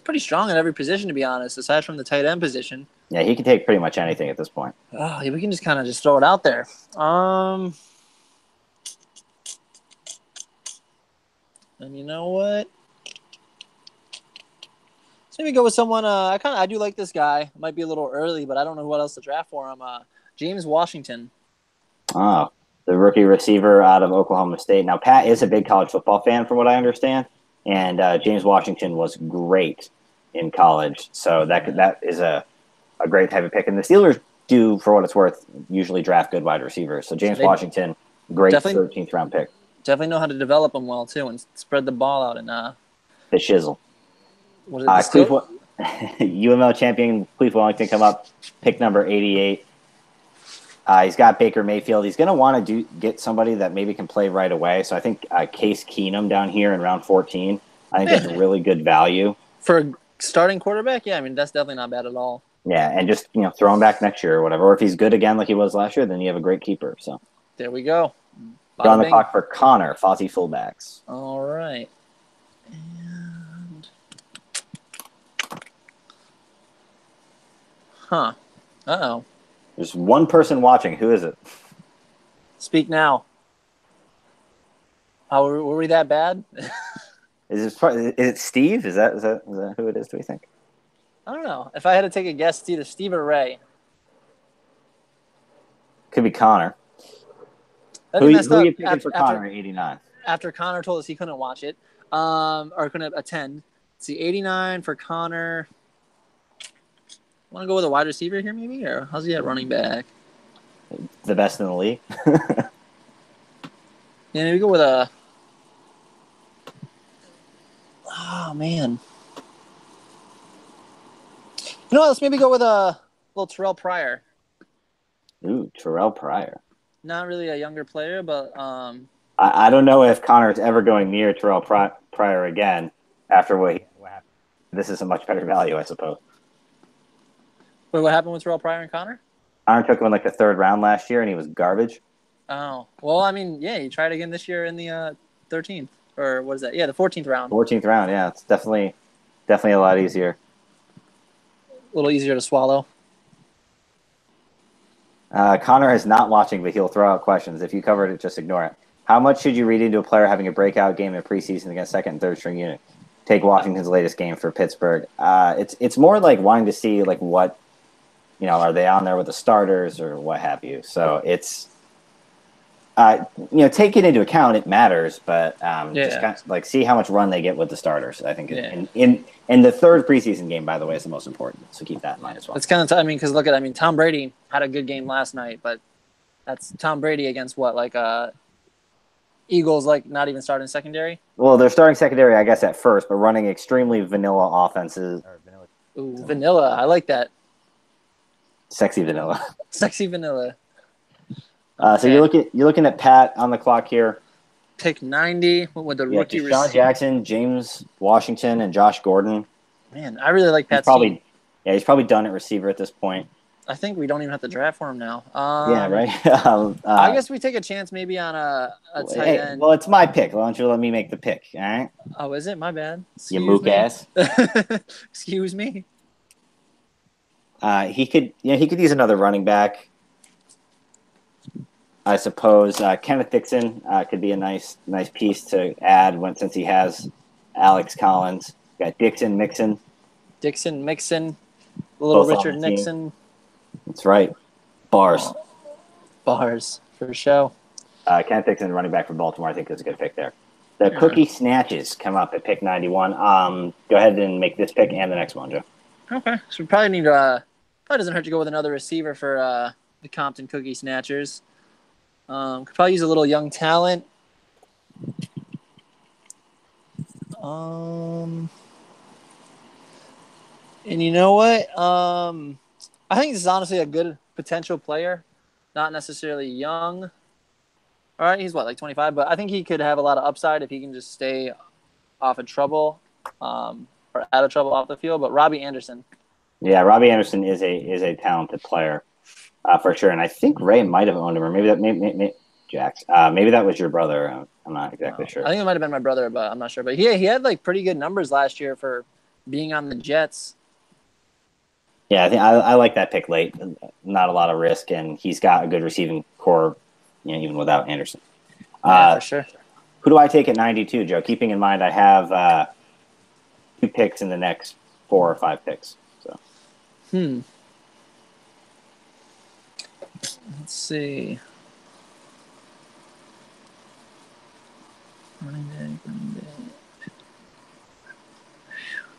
pretty strong at every position, to be honest, aside from the tight end position. Yeah, he can take pretty much anything at this point. Oh, yeah, we can just kind of throw it out there. And you know what? Let's maybe go with someone. I do like this guy. Might be a little early, but I don't know what else to draft for him. James Washington. Oh, the rookie receiver out of Oklahoma State. Now, Pat is a big college football fan, from what I understand, and James Washington was great in college. So that is a great type of pick. And the Steelers do, for what it's worth, usually draft good wide receivers. So James Washington, great 13th round pick. Definitely know how to develop them well too, and spread the ball out. And the shizzle. What is it? UML champion Cleve Wellington come up, pick number 88. He's got Baker Mayfield. He's going to want to get somebody that maybe can play right away. So I think Case Keenum down here in round 14. I think that's really good value for a starting quarterback. Yeah, I mean that's definitely not bad at all. Yeah, and just throw him back next year or whatever. Or if he's good again like he was last year, then you have a great keeper. So there we go. We're on the clock for Connor, Fozzie fullbacks. All right. And Uh-oh. There's one person watching. Who is it? Speak now. Were we that bad? Is it Steve? Is that who it is, do we think? I don't know. If I had to take a guess, it's either Steve or Ray. Could be Connor. Who are you picking for Connor at 89? After Connor told us he couldn't watch it, or couldn't attend. Let's see, 89 for Connor. Want to go with a wide receiver here, maybe? Or how's he at running back? The best in the league. Yeah, maybe go with a... Oh, man. You know what? Let's maybe go with a little Terrell Pryor. Ooh, Terrell Pryor. Not really a younger player, but... I don't know if Connor's ever going near Terrell Pryor again after what happened. This is a much better value, I suppose. Wait, what happened with Terrell Pryor and Connor? Connor took him in like the third round last year, and he was garbage. Oh. Well, I mean, yeah, he tried again this year in the 13th. Or what is that? Yeah, the 14th round. 14th round, yeah. It's definitely a lot easier. little easier to swallow. Connor is not watching, but he'll throw out questions. If you covered it, just ignore it. How much should you read into a player having a breakout game in a preseason against second and third string unit? Take Washington's latest game for Pittsburgh. It's more like wanting to see like what, are they on there with the starters or what have you. So it's take it into account. It matters, but just kind of like see how much run they get with the starters. I think in the third preseason game, by the way, is the most important. So keep that in mind as well. It's kind of because Tom Brady had a good game last night, but that's Tom Brady against what Eagles not even starting secondary. Well, they're starting secondary, I guess, at first, but running extremely vanilla offenses. Ooh, vanilla. I like that. Sexy vanilla. Sexy vanilla. So you're looking at Pat on the clock here. Pick 90 with the rookie Deshaun receiver. Jackson, James Washington, and Josh Gordon. Man, I really like Pat's team. He's probably done at receiver at this point. I think we don't even have to draft for him now. Yeah, right. I guess we take a chance maybe on a tight end. Well, it's my pick. Why don't you let me make the pick? All right. Oh, is it? My bad. You mook ass. Excuse me. He could use another running back. I suppose Kenneth Dixon could be a nice piece to add since he has Alex Collins. Got Dixon, Mixon, little Richard Nixon. That's right. Bars for show. Kenneth Dixon, running back for Baltimore, I think is a good pick there. The Cookie Snatches come up at pick 91. Go ahead and make this pick and the next one, Joe. Okay, so we probably need probably doesn't hurt to go with another receiver for the Compton Cookie Snatchers. Could probably use a little young talent. And you know what? I think this is honestly a good potential player. Not necessarily young. All right, he's 25, but I think he could have a lot of upside if he can just stay off of trouble, or out of trouble off the field. But Robbie Anderson. Yeah, Robbie Anderson is a talented player, for sure. And I think Ray might have owned him, or maybe Jax. Maybe that was your brother. I'm not exactly sure. I think it might have been my brother, but I'm not sure. But he had pretty good numbers last year for being on the Jets. Yeah, I think I like that pick late. Not a lot of risk, and he's got a good receiving core, even without Anderson. For sure. Who do I take at 92, Joe? Keeping in mind I have 2 picks in the next 4 or 5 picks. So. Let's see. Running back.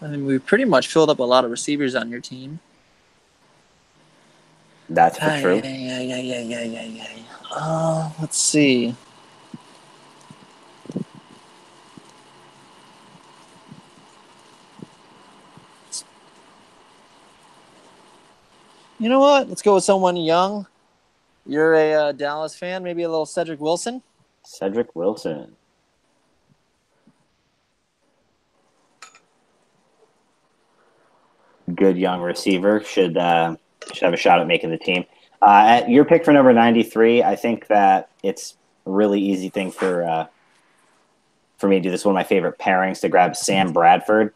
I mean, we pretty much filled up a lot of receivers on your team. That's for true. Let's see. You know what? Let's go with someone young. You're a Dallas fan. Maybe a little Cedric Wilson. Cedric Wilson. Good young receiver. Should have a shot at making the team. At your pick for number 93, I think that it's a really easy thing for me to do. This is one of my favorite pairings, to grab Sam Bradford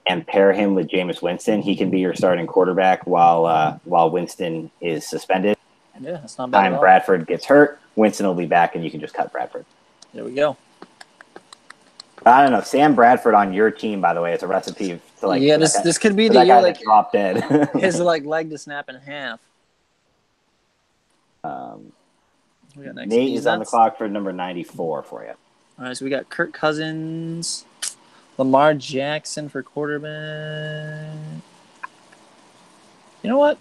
and pair him with Jameis Winston. He can be your starting quarterback while Winston is suspended. Yeah, that's not bad. Time Bradford gets hurt, Winston will be back, and you can just cut Bradford. There we go. I don't know. Sam Bradford on your team, by the way, is a recipe to Yeah, this could be the year drop dead. his leg to snap in half. We got Nate is on the clock for number 94 for you. All right, so we got Kirk Cousins, Lamar Jackson for quarterback. You know what?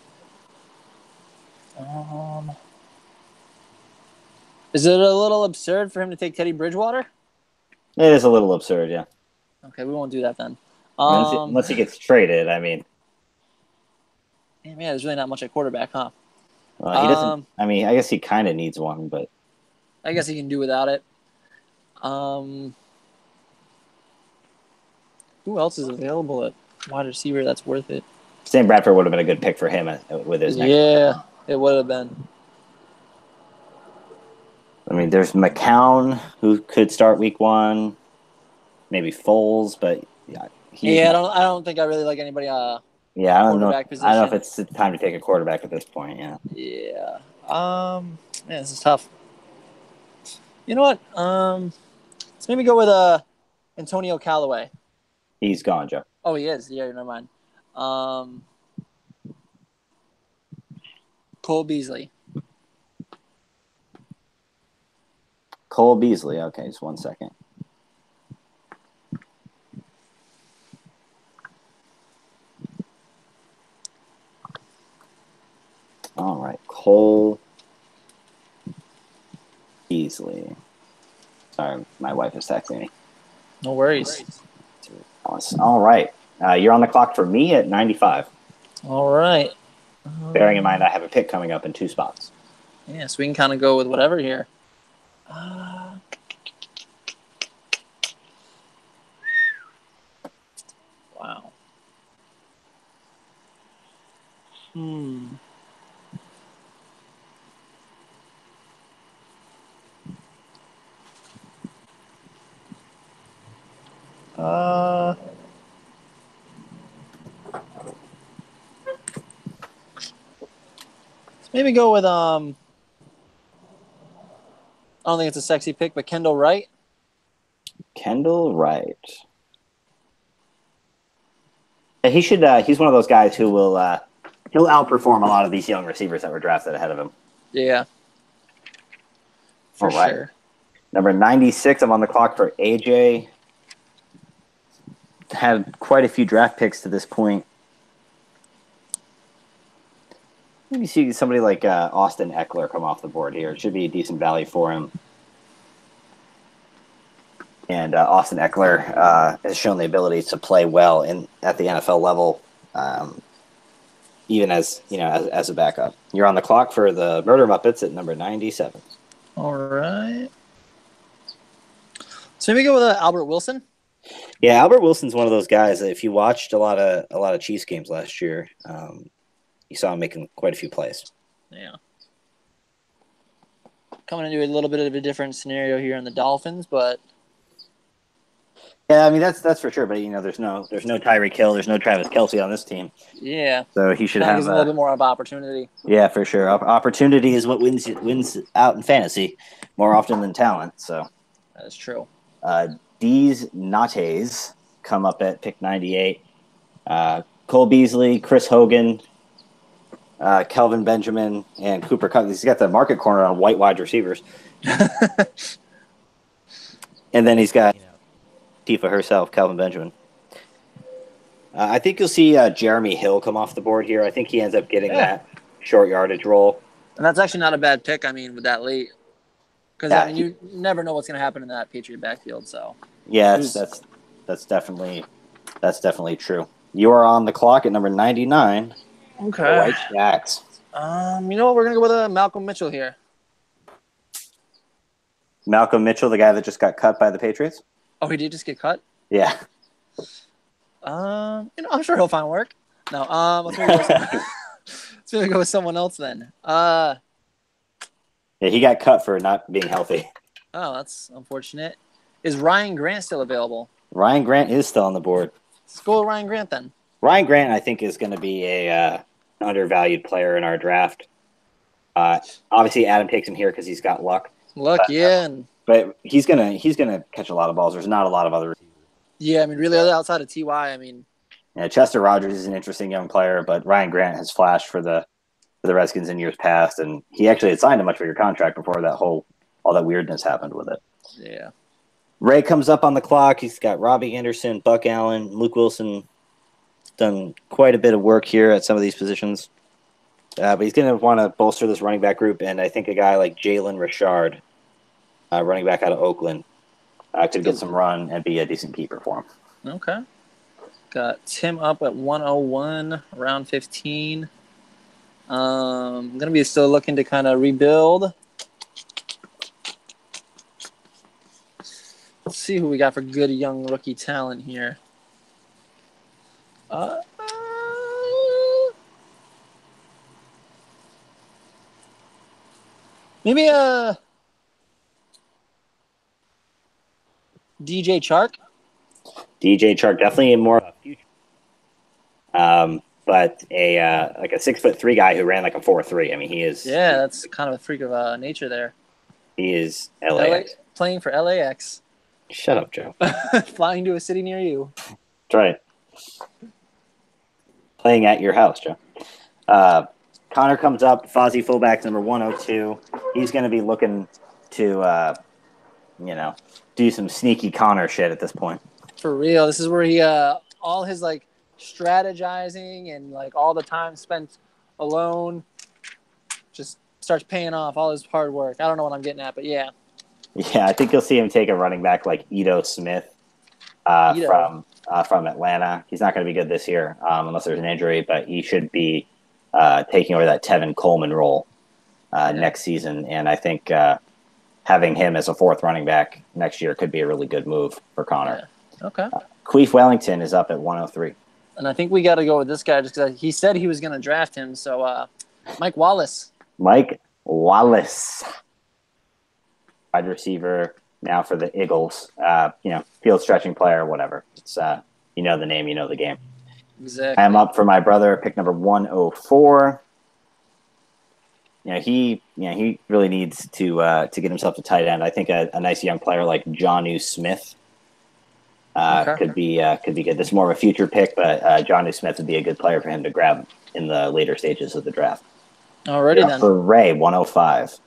Is it a little absurd for him to take Teddy Bridgewater? It is a little absurd, yeah. Okay, we won't do that then. Unless he gets traded, I mean. Yeah, there's really not much at quarterback, huh? He doesn't. I mean, I guess he kind of needs one, but I guess he can do without it. Who else is available at wide receiver that's worth it? Sam Bradford would have been a good pick for him with his next one. It would have been. I mean, there's McCown, who could start week 1. Maybe Foles, but I don't think I really like anybody Yeah, I don't know. quarterback position. I don't know if it's time to take a quarterback at this point. Yeah. Yeah. Man, this is tough. You know what? Let's maybe go with Antonio Callaway. He's gone, Joe. Oh, he is. Yeah, never mind. Cole Beasley. Cole Beasley. Okay, just 1 second. All right, Cole Beasley. Sorry, my wife is texting me. No worries. All right, you're on the clock for me at 95. All right. Bearing in mind, I have a pick coming up in 2 spots. Yeah, so we can kind of go with whatever here. Wow. Let's maybe go with I don't think it's a sexy pick, but Kendall Wright. Kendall Wright. He should. He's one of those guys who will. He'll outperform a lot of these young receivers that were drafted ahead of him. Yeah. For All right. sure. Number 96. I'm on the clock for AJ. Had quite a few draft picks to this point. Maybe see somebody like Austin Eckler come off the board here. It should be a decent value for him. And Austin Eckler has shown the ability to play well at the NFL level, even as as a backup. You're on the clock for the Murder Muppets at number 97. All right. So maybe go with Albert Wilson. Yeah, Albert Wilson's one of those guys that if you watched a lot of Chiefs games last year, you saw him making quite a few plays. Yeah. Coming into a little bit of a different scenario here in the Dolphins, but yeah, I mean that's for sure. But there's no Tyreek Hill, there's no Travis Kelce on this team. Yeah. So he should have a little bit more of opportunity. Yeah, for sure. Opportunity is what wins out in fantasy more often than talent. So that is true. D's Nates come up at pick 98. Cole Beasley, Chris Hogan, Kelvin Benjamin, and Cooper Kupp. He's got the market corner on white wide receivers. And then he's got Tifa herself, Kelvin Benjamin. I think you'll see Jeremy Hill come off the board here. I think he ends up getting that short yardage role. And that's actually not a bad pick, with that late. Because you never know what's going to happen in that Patriot backfield. So yeah, that's definitely true. You are on the clock at number 99. Okay. The White Jacks. You know what? We're going to go with Malcolm Mitchell here. Malcolm Mitchell, the guy that just got cut by the Patriots? Oh, he did just get cut? Yeah. I'm sure he'll find work. No, let's maybe go with someone else then. Yeah, he got cut for not being healthy. Oh, that's unfortunate. Is Ryan Grant still available? Ryan Grant is still on the board. Let's go with Ryan Grant then. Ryan Grant, I think, is going to be a undervalued player in our draft. Obviously, Adam takes him here because he's got luck. But he's gonna catch a lot of balls. There's not a lot of other. Yeah, really, outside of Ty, Yeah, Chester Rogers is an interesting young player, but Ryan Grant has flashed for the Redskins in years past, and he actually had signed a much bigger contract before all that weirdness happened with it. Yeah. Ray comes up on the clock. He's got Robbie Anderson, Buck Allen, Luke Wilson. Done quite a bit of work here at some of these positions. But he's going to want to bolster this running back group, and I think a guy like Jalen Richard, running back out of Oakland, could get some run and be a decent keeper for him. Okay. Got Tim up at 101, round 15. I'm going to be still looking to kind of rebuild. Let's see who we got for good young rookie talent here. Maybe DJ Chark. DJ Chark, definitely more of a future. but a 6'3" guy who ran like a 4.3. I mean, Yeah, that's kind of a freak of nature there. he is LAX. Playing for LAX. Shut up, Joe. Flying to a city near you. That's right. Playing at your house, Joe. Connor comes up, Fozzie fullback number 102. He's going to be looking to, do some sneaky Connor shit at this point. For real. This is where he, all his, like, strategizing and, like, all the time spent alone just starts paying off all his hard work. I don't know what I'm getting at, but yeah. Yeah, I think you'll see him take a running back like Ito Smith from Atlanta. He's not going to be good this year unless there's an injury, but he should be taking over that Tevin Coleman role next season. And I think having him as a fourth running back next year could be a really good move for Connor. Yeah. Okay. Queef Wellington is up at 103. And I think we got to go with this guy just because he said he was going to draft him. So Mike Wallace. Mike Wallace. Wide receiver now for the Eagles. Field stretching player, whatever. It's the name, you know the game. Exactly. I'm up for my brother, pick number 104. He really needs to get himself a tight end. I think a nice young player like Jonnu Smith could be good. This is more of a future pick, but Jonnu Smith would be a good player for him to grab in the later stages of the draft. Alrighty then. For Ray 105.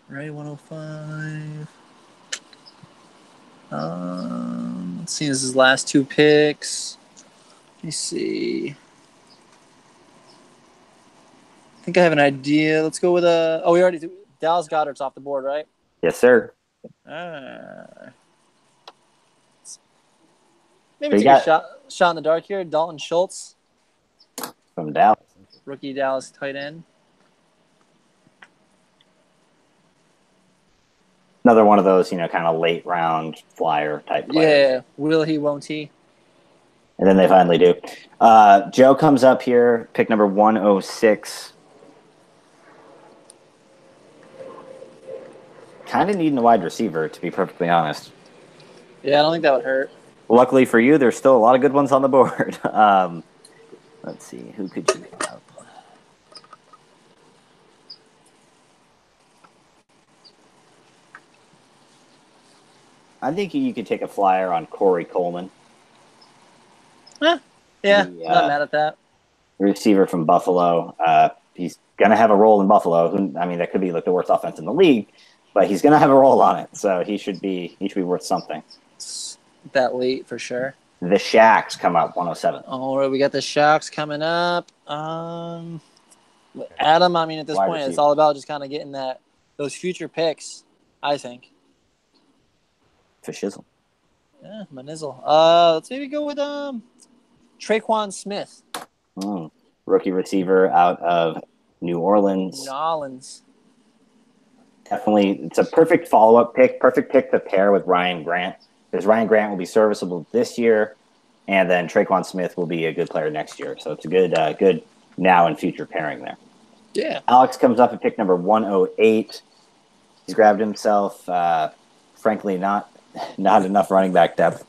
Ray 105. Let's see. This is his last two picks. Let me see. I think I have an idea. Let's go with we already do. Dallas Goedert's off the board, right? Yes, sir. Maybe take a shot in the dark here. Dalton Schultz from Dallas. Rookie Dallas tight end. Another one of those, kind of late round flyer type players. Yeah, will he, won't he? And then they finally do. Joe comes up here, pick number 106. Kind of needing a wide receiver, to be perfectly honest. Yeah, I don't think that would hurt. Luckily for you, there's still a lot of good ones on the board. Let's see, who could you have? I think you could take a flyer on Corey Coleman. Yeah, not mad at that. Receiver from Buffalo. He's going to have a role in Buffalo. That could be like the worst offense in the league, but he's going to have a role on it, so he should be worth something. It's that late for sure. The Shacks come up 107. All right, we got the Shacks coming up. Adam, at this point, it's all about just kind of getting those future picks, I think. For shizzle. Yeah, my nizzle. Let's maybe go with Traquan Smith. Rookie receiver out of New Orleans. Definitely, it's a perfect follow-up pick. Perfect pick to pair with Ryan Grant. Because Ryan Grant will be serviceable this year, and then Traquan Smith will be a good player next year. So it's a good now and future pairing there. Yeah. Alex comes up at pick number 108. He's grabbed himself, frankly, not enough running back depth.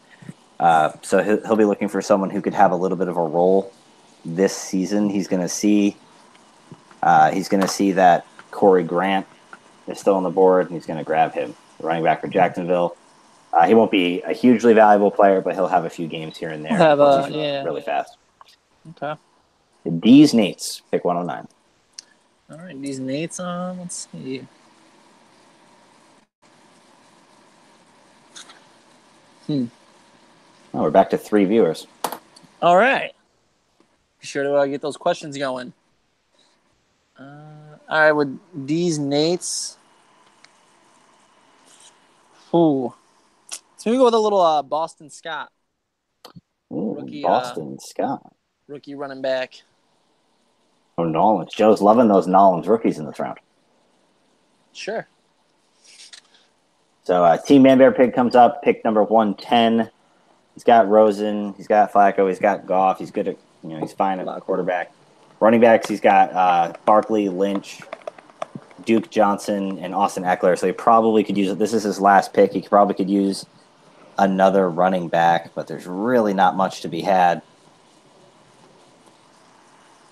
So he'll be looking for someone who could have a little bit of a role this season. He's going to see that Corey Grant is still on the board, and he's going to grab him, the running back for Jacksonville. He won't be a hugely valuable player, but he'll have a few games here and there. Really fast. Okay. D's Nates, pick 109. All right, D's Nates on. Let's see. Oh, we're back to 3 viewers. All right. Be sure to get those questions going. All right, with D's Nates. Ooh. So we go with a little Boston Scott. Rookie, Boston Scott. Rookie running back. Oh, Nolans. Joe's loving those Nolans rookies in this round. Sure. So Team Man Bear Pig comes up, pick number 110. He's got Rosen. He's got Flacco. He's got Goff. He's good at, he's fine at quarterback. Running backs, he's got Barkley, Lynch, Duke Johnson, and Austin Eckler. So he probably could use it. This is his last pick. He probably could use another running back, but there's really not much to be had.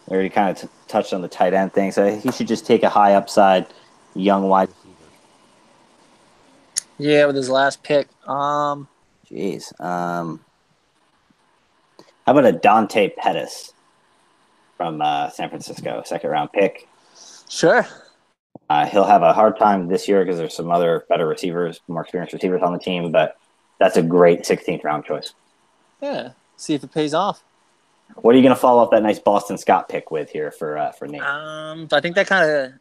We already kind of touched on the tight end thing, so he should just take a high upside, young wide receiver. Yeah, with his last pick. Jeez. How about a Dante Pettis from San Francisco, second round pick? Sure. He'll have a hard time this year because there's some other better receivers, more experienced receivers on the team, but that's a great 16th round choice. Yeah. See if it pays off. What are you going to follow up that nice Boston Scott pick with here for Nate? I think that kind of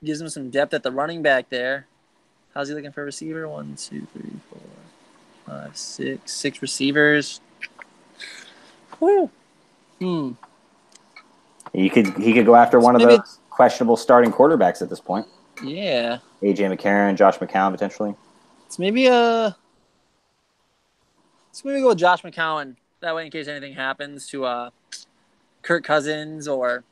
gives him some depth at the running back there. How's he looking for a receiver? 1, 2, 3, 4, 5, 6. 6 receivers. Woo. He could go after one of those questionable starting quarterbacks at this point. Yeah. A.J. McCarron, Josh McCown potentially. Let's maybe go with Josh McCown. That way, in case anything happens to Kirk Cousins or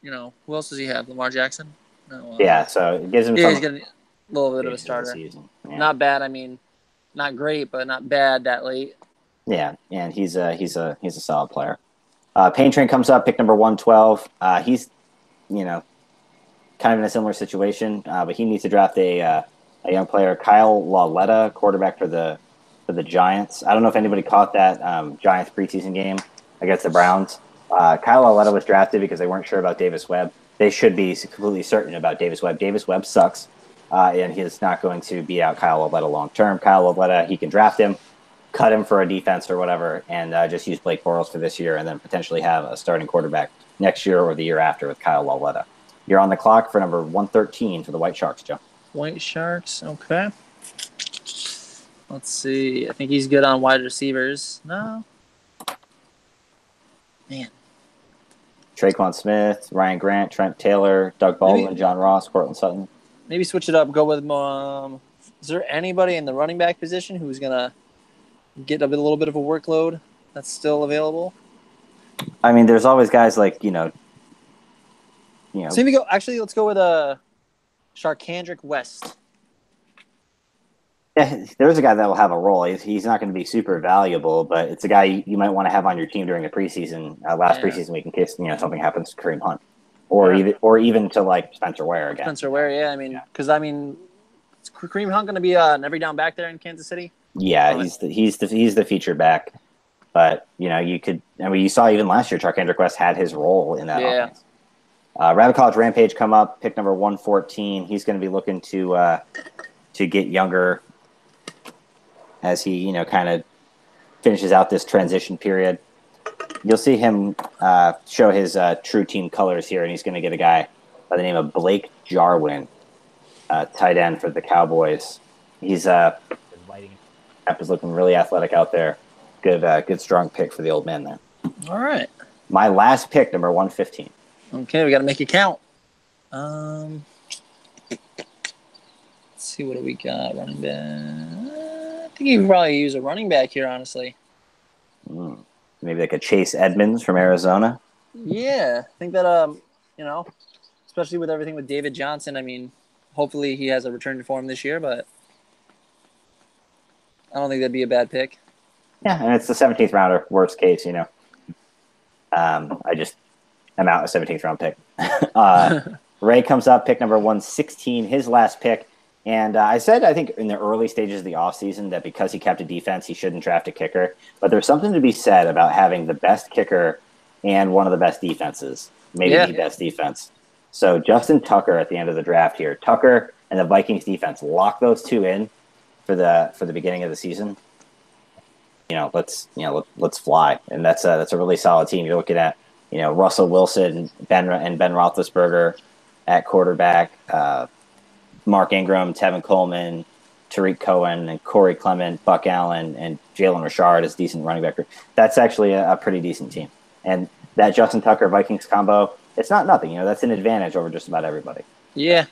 who else does he have? Lamar Jackson. No. Yeah, so it gives him. Yeah, he's getting a little bit of a starter. Yeah. Not bad. I mean, not great, but not bad that late. Yeah, and he's a solid player. Pain Train comes up, pick number 112. He's, kind of in a similar situation, but he needs to draft a young player, Kyle Lauletta, quarterback for the Giants. I don't know if anybody caught that Giants preseason game against the Browns. Kyle Lauletta was drafted because they weren't sure about Davis Webb. They should be completely certain about Davis Webb. Davis Webb sucks, and he's not going to beat out Kyle Lauletta long term. Kyle Lauletta, he can draft him, cut him for a defense or whatever, and just use Blake Bortles for this year and then potentially have a starting quarterback next year or the year after with Kyle Lauletta. You're on the clock for number 113 for the White Sharks, Joe. White Sharks, okay. Let's see. I think he's good on wide receivers. No. Man. Traquan Smith, Ryan Grant, Trent Taylor, Doug Baldwin, John Ross, Cortland Sutton. Maybe switch it up. Go with is there anybody in the running back position who's going to get a little bit of a workload that's still available? I mean, there's always guys like, So maybe let's go with Sharkandrick West. Yeah, there's a guy that will have a role. He's not going to be super valuable, but it's a guy you might want to have on your team during the preseason, preseason week in case something happens to Kareem Hunt, or even to like Spencer Ware again. Spencer Ware, yeah. Because is Kareem Hunt going to be an every down back there in Kansas City? Yeah, he's the feature back, but you saw even last year, Sharkandrick West had his role in that offense. Rabbit College Rampage come up, pick number 114. He's going to be looking to get younger as he, kind of finishes out this transition period. You'll see him show his true team colors here, and he's going to get a guy by the name of Blake Jarwin, tight end for the Cowboys. He's is looking really athletic out there. Good strong pick for the old man there. All right. My last pick, number 115. Okay, we got to make it count. Let's see, what do we got? Running back. I think you could probably use a running back here, honestly. Maybe like a Chase Edmonds from Arizona. Yeah, I think that especially with everything with David Johnson. Hopefully he has a return to form this year, but I don't think that'd be a bad pick. Yeah, and it's the 17th rounder, worst case, I'm out a 17th round pick. Ray comes up, pick number 116, his last pick. And I said, I think in the early stages of the offseason that because he kept a defense, he shouldn't draft a kicker. But there's something to be said about having the best kicker and one of the best defenses, maybe the best defense. So Justin Tucker at the end of the draft here. Tucker and the Vikings defense, lock those two in for the beginning of the season. Let's fly. And that's a really solid team. You're looking at, Russell Wilson, Ben Roethlisberger at quarterback, Mark Ingram, Tevin Coleman, Tariq Cohen, and Corey Clement, Buck Allen, and Jalen Richard as decent running back. That's actually a pretty decent team. And that Justin Tucker Vikings combo, it's not nothing. That's an advantage over just about everybody. Yeah.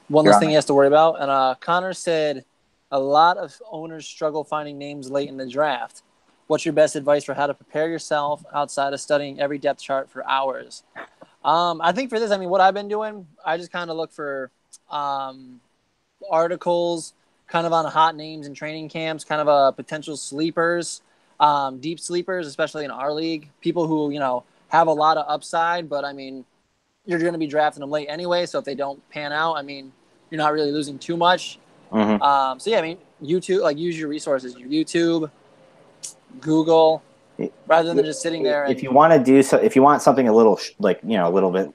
One less thing he has to worry about. And Connor said a lot of owners struggle finding names late in the draft. What's your best advice for how to prepare yourself outside of studying every depth chart for hours? I think for this, what I've been doing, I just kind of look for articles kind of on hot names in training camps, kind of potential sleepers. deep sleepers, especially in our league, people who, have a lot of upside, but I mean, you're going to be drafting them late anyway. So if they don't pan out, I mean, you're not really losing too much. So yeah, I mean, YouTube, like use your resources, your YouTube, Google, rather than just sitting there. If you want to do so, if you want something a little a little bit,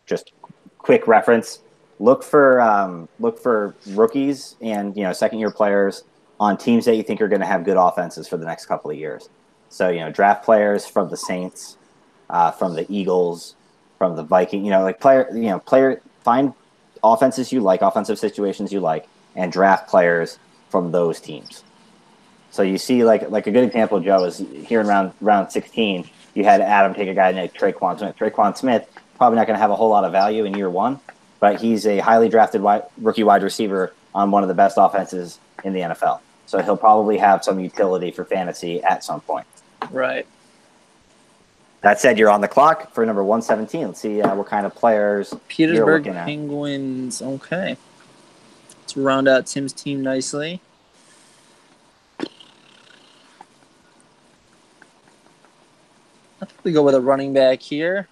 just quick reference, look for rookies and second year players on teams that you think are going to have good offenses for the next couple of years. So draft players from the Saints, from the Eagles, from the Vikings. Find offenses you like, offensive situations you like, and draft players from those teams. So you see, like a good example, Joe, is here in round 16, you had Adam take a guy named Traquan Smith. Traquan Smith, probably not going to have a whole lot of value in year one, but he's a highly drafted rookie wide receiver on one of the best offenses in the NFL. So he'll probably have some utility for fantasy at some point. Right. That said, you're on the clock for number 117. Let's see what kind of players Petersburg you're looking at. Penguins. Okay. Let's round out Tim's team nicely. I think we go with a running back here.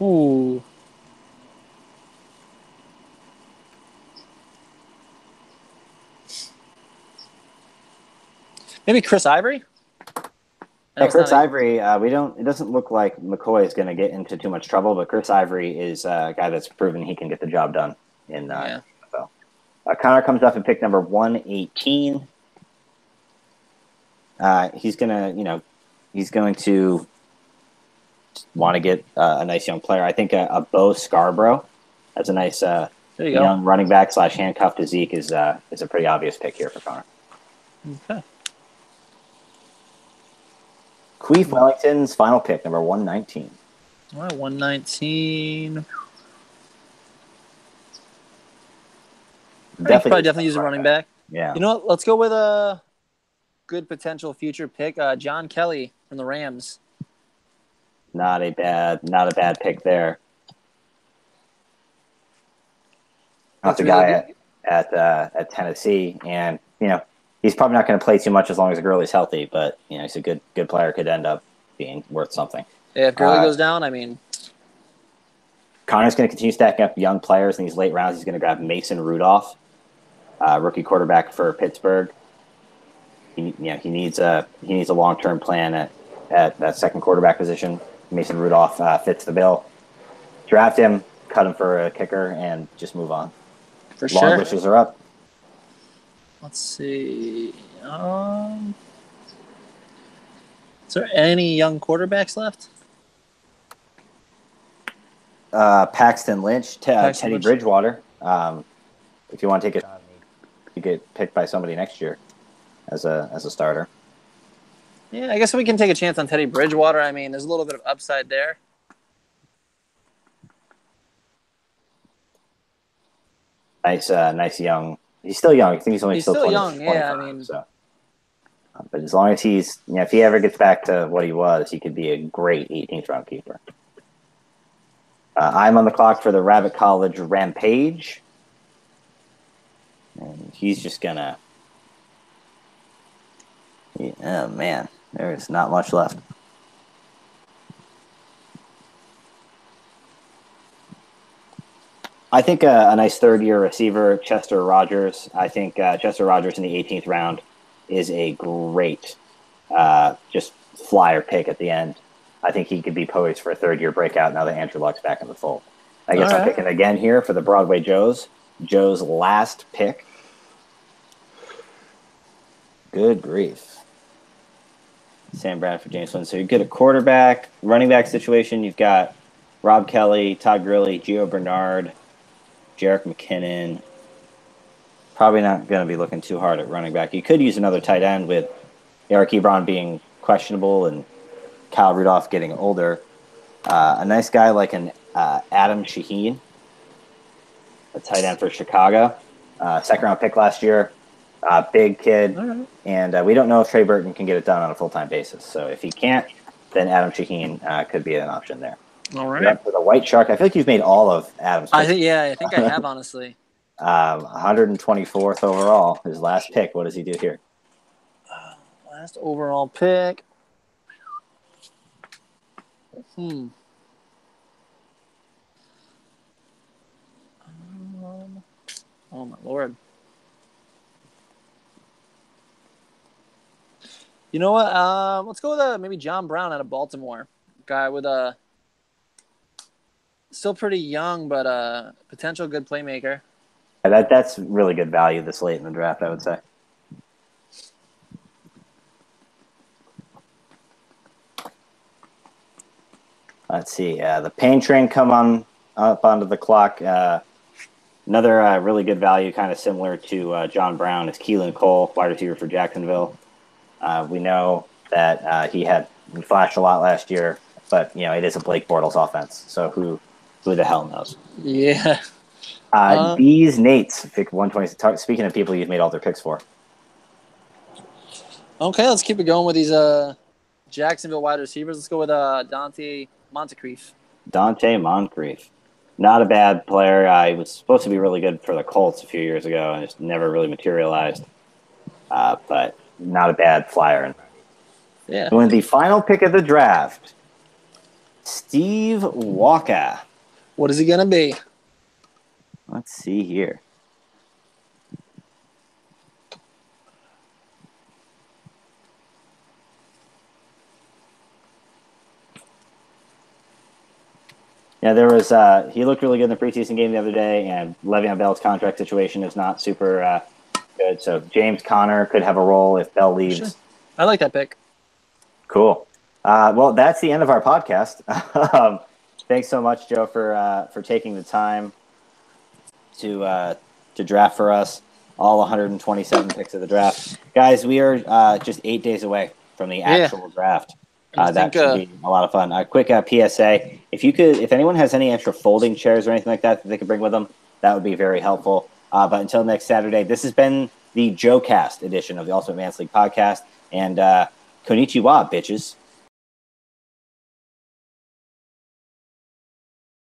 Ooh. Maybe Chris Ivory? Chris Ivory, it doesn't look like McCoy is going to get into too much trouble, but Chris Ivory is a guy that's proven he can get the job done in NFL. Connor comes up and pick number 118. He's going to want to get a nice young player. I think a Bo Scarborough as a nice young running back / handcuff to Zeke is a pretty obvious pick here for Connor. Okay. Queef Wellington's final pick, number 119. All right, 119. Definitely use a running back. Yeah. You know what? Let's go with a good potential future pick. John Kelly from the Rams. Not a bad pick there. That's a guy at Tennessee, and he's probably not going to play too much as long as Gurley's healthy, but he's a good player, could end up being worth something. Yeah, if Gurley goes down, I mean, Connor's going to continue stacking up young players in these late rounds. He's going to grab Mason Rudolph, rookie quarterback for Pittsburgh. He needs a long-term plan at that second quarterback position. Mason Rudolph fits the bill. Draft him, cut him for a kicker, and just move on. For sure. Long wishes are up. Let's see. Is there any young quarterbacks left? Paxton Lynch, Teddy Bridgewater. If you want to take a, you get picked by somebody next year as a starter. Yeah, I guess we can take a chance on Teddy Bridgewater. I mean, there's a little bit of upside there. Nice young. He's still young. I think he's only still 20, young. Yeah, I mean, so. But as long as he's, if he ever gets back to what he was, he could be a great 18th round keeper. I'm on the clock for the Rabbit College Rampage, and he's just gonna. Oh man, there is not much left. I think a nice third-year receiver, Chester Rogers. I think Chester Rogers in the 18th round is a great just flyer pick at the end. I think he could be poised for a third-year breakout now that Andrew Luck's back in the fold. I guess I'm picking again here for the Broadway Joes. Joe's last pick. Good grief. Sam Bradford, James Winston. So you get a quarterback, running back situation. You've got Rob Kelly, Todd Gurley, Gio Bernard, Jerick McKinnon. Probably not going to be looking too hard at running back. You could use another tight end with Eric Ebron being questionable and Kyle Rudolph getting older. A nice guy like an Adam Shaheen, a tight end for Chicago. Second-round pick last year. Big kid. And we don't know if Trey Burton can get it done on a full-time basis. So if he can't, then Adam Shaheen could be an option there. All right. Yep, for the White Shark. I feel like you've made all of Adam's picks. I think I have, honestly. 124th overall, his last pick. What does he do here? Last overall pick. Oh my lord. You know what? Let's go with maybe John Brown out of Baltimore. Guy with a still pretty young, but potential good playmaker. That's really good value this late in the draft, I would say. Let's see. The Pain Train come on up onto the clock. Another really good value, kind of similar to John Brown, is Keelan Cole, wide receiver for Jacksonville. We know that he flashed a lot last year, but it is a Blake Bortles offense. So who the hell knows? Yeah. D's Nate's pick 120. Speaking of people you've made all their picks for. Okay, let's keep it going with these Jacksonville wide receivers. Let's go with Dante Moncrief. Dante Moncrief. Not a bad player. He was supposed to be really good for the Colts a few years ago and just never really materialized. But not a bad flyer. Yeah. When the final pick of the draft, Steve Walker. What is he going to be? Let's see here. Yeah, there was. He looked really good in the preseason game the other day, and Le'Veon Bell's contract situation is not super good. So James Conner could have a role if Bell leaves. Sure. I like that pick. Cool. Well, that's the end of our podcast. Thanks so much, Joe, for taking the time to draft for us. All 127 picks of the draft, guys. We are just 8 days away from the actual draft. That should be a lot of fun. A quick PSA: if anyone has any extra folding chairs or anything like that they could bring with them, that would be very helpful. But until next Saturday, this has been the JoeCast edition of the Ultimate Man's League podcast, and konnichiwa, bitches.